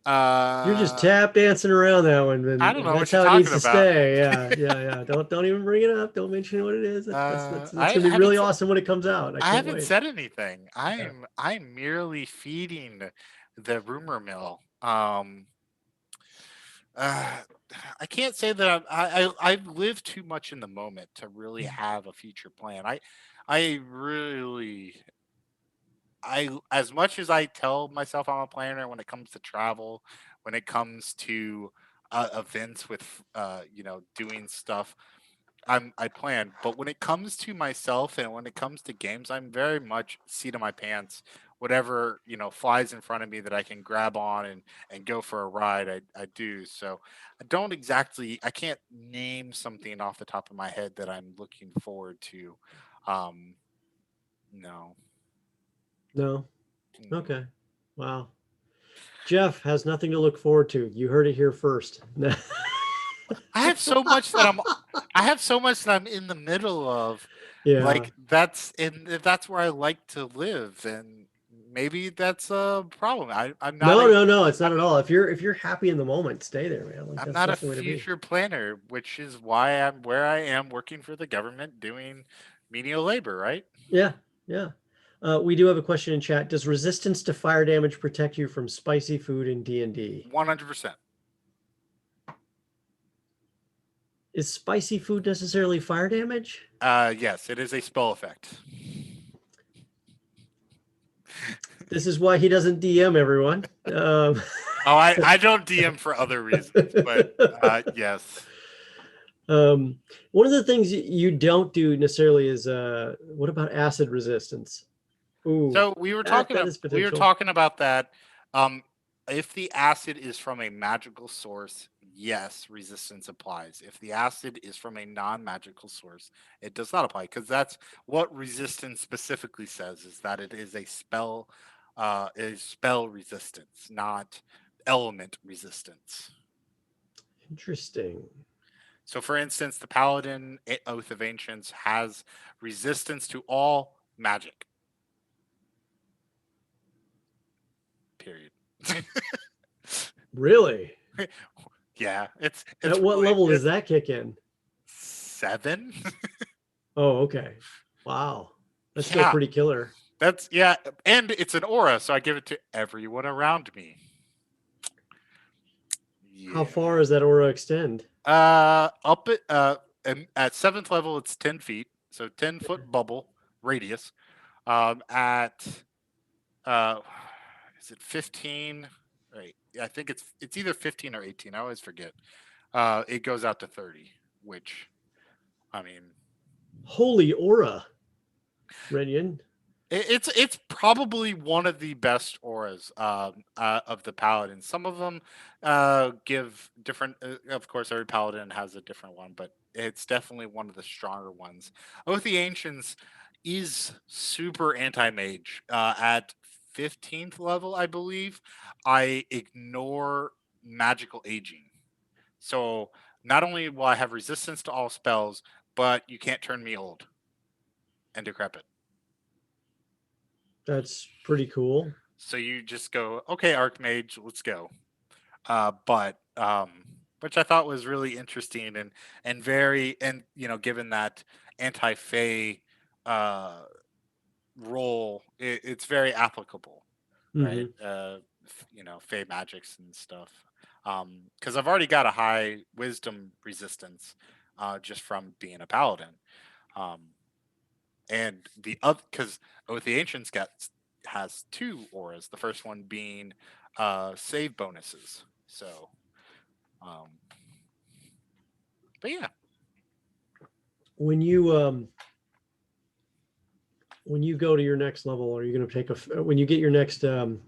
You're just Uh, tap dancing around that one, I don't and know that's what you're how it needs talking to about. stay. Yeah. Don't even bring it up. Don't mention what it is. That's I gonna be haven't really said awesome when it comes out. I I can't haven't wait. said anything. Yeah. I'm merely feeding the rumor mill. Uh, I can't say that I've lived too much in the moment to really have a future plan. I really I as much as I tell myself I'm a planner when it comes to travel, when it comes to events with doing stuff, I plan. But when it comes to myself and when it comes to games, I'm very much seat of my pants. Whatever flies in front of me that I can grab on and go for a ride, I do. So I can't name something off the top of my head that I'm looking forward to. Um, no. No. Mm. Okay. Wow. Jeff has nothing to look forward to. You heard it here first. I have so much that I'm I have so much that I'm in the middle of. Yeah. Like that's where I like to live, and maybe that's a problem. I'm not No, a no, no. It's not at I'm all. If you're happy in the moment, stay there, man. Like I'm that's not a that's the way to be. future planner, which is why I'm where I am working for the government doing menial labor, right? Yeah. Yeah. We do have a question in chat. Does resistance to fire damage protect you from spicy food in D&D? 100%. Is spicy food necessarily fire damage? Yes, it is a spell effect. This is why he doesn't DM everyone. Oh, I don't DM for other reasons, but yes. One of the things you don't do necessarily is what about acid resistance? Ooh, So that is we were potential. talking about that. Um, if the acid is from a magical source, yes, resistance applies. If the acid is from a non-magical source, it does not apply because that's what resistance specifically says is that it is spell resistance, not element resistance. Interesting. So, for instance, the Paladin Oath of Ancients has resistance to all magic. Period. Really? Yeah, it's At what really level does it's that kick in? 7. Oh, okay. Wow. That's still Yeah, pretty killer. yeah, and it's an aura, so I give it to everyone around me. How Yeah. far does that aura extend? Up at 7th level, it's 10 feet, so 10-foot bubble radius. At uh, is it 15? Right, I think it's either 15 or 18. I always forget. It goes out to 30, which I mean, Holy aura, Renyon. It's probably one of the best auras of the paladins. Some of them give different. Of course, every paladin has a different one, but it's definitely one of the stronger ones. Oath the Ancients is super anti-mage. At 15th level, I believe, I ignore magical aging. So not only will I have resistance to all spells, but you can't turn me old and decrepit. That's pretty cool. So you just go, okay, Archmage, let's go. But which I thought was really interesting and very given that anti-Fey uh, role, it's very applicable, right? Hmm. Fey magics and stuff. Because I've already got a high wisdom resistance just from being a paladin. Um, and the other because Oath the Ancients has 2 auras. The first one being save bonuses. So, um, but yeah, When you go to your next level, are you going to take when you get your next oh,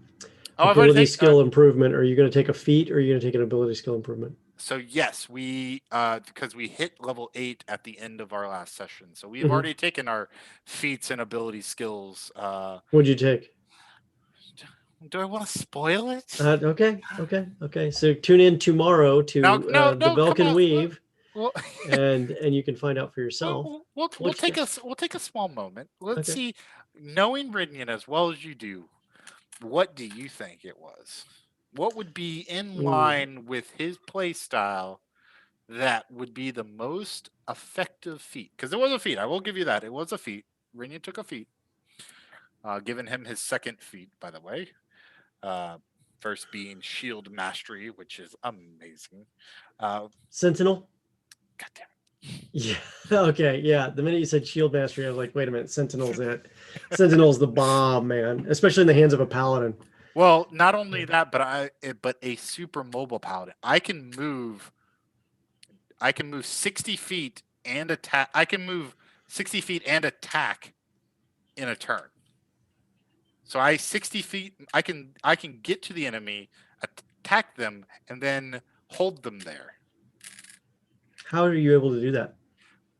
I've already ability taken. skill improvement, are you going to take a feat or are you going to take an ability skill improvement? So yes, we because we hit level 8 at the end of our last session, so we've Hmm. already taken our feats and ability skills. What'd you take? Do I want to spoil it? Okay. So tune in tomorrow No, to no, the no. Come Belkin on. Weave, Well, and you can find out for yourself. we'll What you take we'll take a small moment. Let's Okay. see, knowing Ridnian as well as you do, what do you think it was? what would be in Ooh. line with his play style that would be the most effective feat? Because it was a feat. I will give you that. It was a feat. Rinian took a feat. Giving him his second feat, by the way. First being shield mastery, which is amazing. Sentinel. God damn it. Yeah. Okay. Yeah. The minute you said shield mastery, I was like, wait a minute, Sentinel's it. Sentinel's the bomb, man. Especially in the hands of a paladin. Well, not only that, but a super mobile paladin. I can move 60 feet and attack. I can move 60 feet and attack in a turn. So 60 feet. I can get to the enemy, attack them, and then hold them there. How are you able to do that?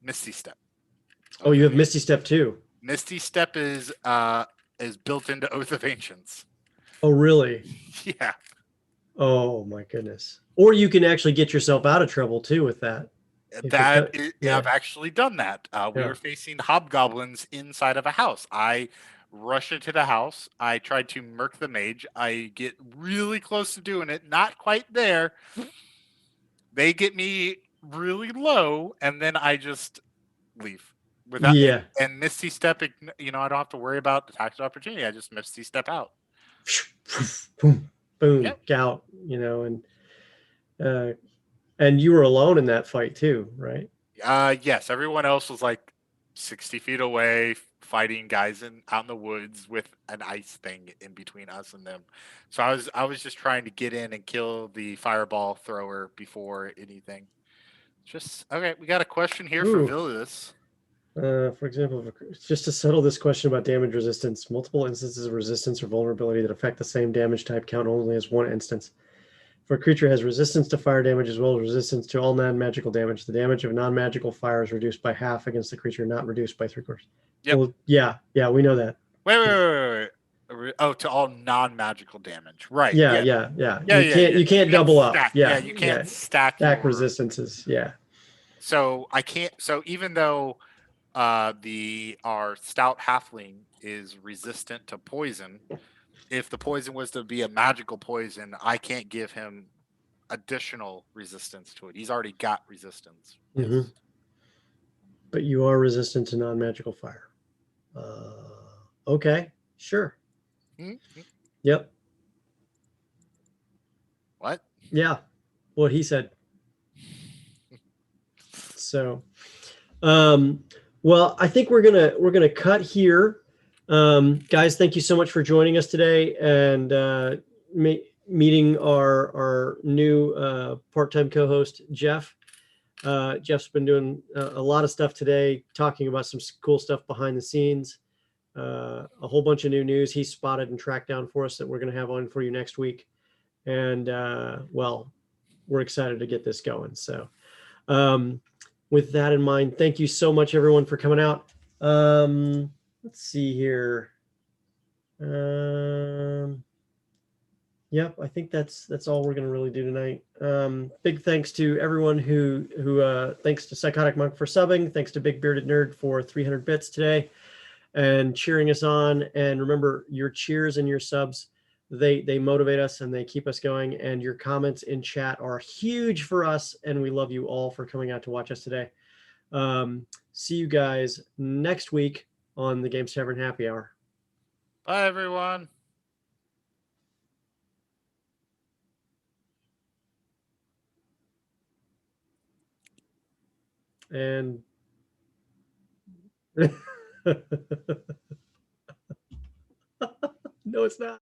Misty Step. Oh, you have Misty Step too. Misty Step is built into Oath of Ancients. Oh, really? Yeah. Oh my goodness. Or you can actually get yourself out of trouble too with that. I've actually done that. We Yeah. were facing hobgoblins inside of a house. I rush into the house. I tried to murk the mage. I get really close to doing it, not quite there. They get me really low, and then I just leave without. Yeah. And Misty Step, I don't have to worry about the tax opportunity. I just Misty Step out. Boom, boom, Yep. gout, and you were alone in that fight too, right? Yes, everyone else was like 60 feet away, fighting guys out in the woods with an ice thing in between us and them. So I was just trying to get in and kill the fireball thrower before anything. Just okay. We got a question here for Villas. For example, just to settle this question about damage resistance, multiple instances of resistance or vulnerability that affect the same damage type count only as one instance. If a creature has resistance to fire damage as well as resistance to all non-magical damage, the damage of non-magical fire is reduced by half against the creature, not reduced by 3/4. Yep. Well, yeah, we know that. Wait. Oh, to all non-magical damage, right? Yeah. You can't double up. Yeah, you can't stack resistances. Yeah. So I can't. So even though our stout halfling is resistant to poison, if the poison was to be a magical poison, I can't give him additional resistance to it. He's already got resistance. Mm-hmm. Yes. But you are resistant to non-magical fire. Okay, sure. Mm-hmm. Yep. What? Yeah, what he said. So, well, I think we're gonna cut here. Guys, thank you so much for joining us today and meeting our new part-time co-host, Jeff. Jeff's been doing a lot of stuff today, talking about some cool stuff behind the scenes, a whole bunch of new news he spotted and tracked down for us that we're going to have on for you next week. And well, we're excited to get this going. So with that in mind, thank you so much, everyone, for coming out. Let's see here. Yep, I think that's all we're going to really do tonight. Big thanks to everyone who thanks to Psychotic Monk for subbing. Thanks to Big Bearded Nerd for 300 bits today and cheering us on. And remember, your cheers and your subs, they motivate us and they keep us going. And your comments in chat are huge for us. And we love you all for coming out to watch us today. See you guys next week on the Games Tavern Happy Hour. Bye, everyone. And no, it's not.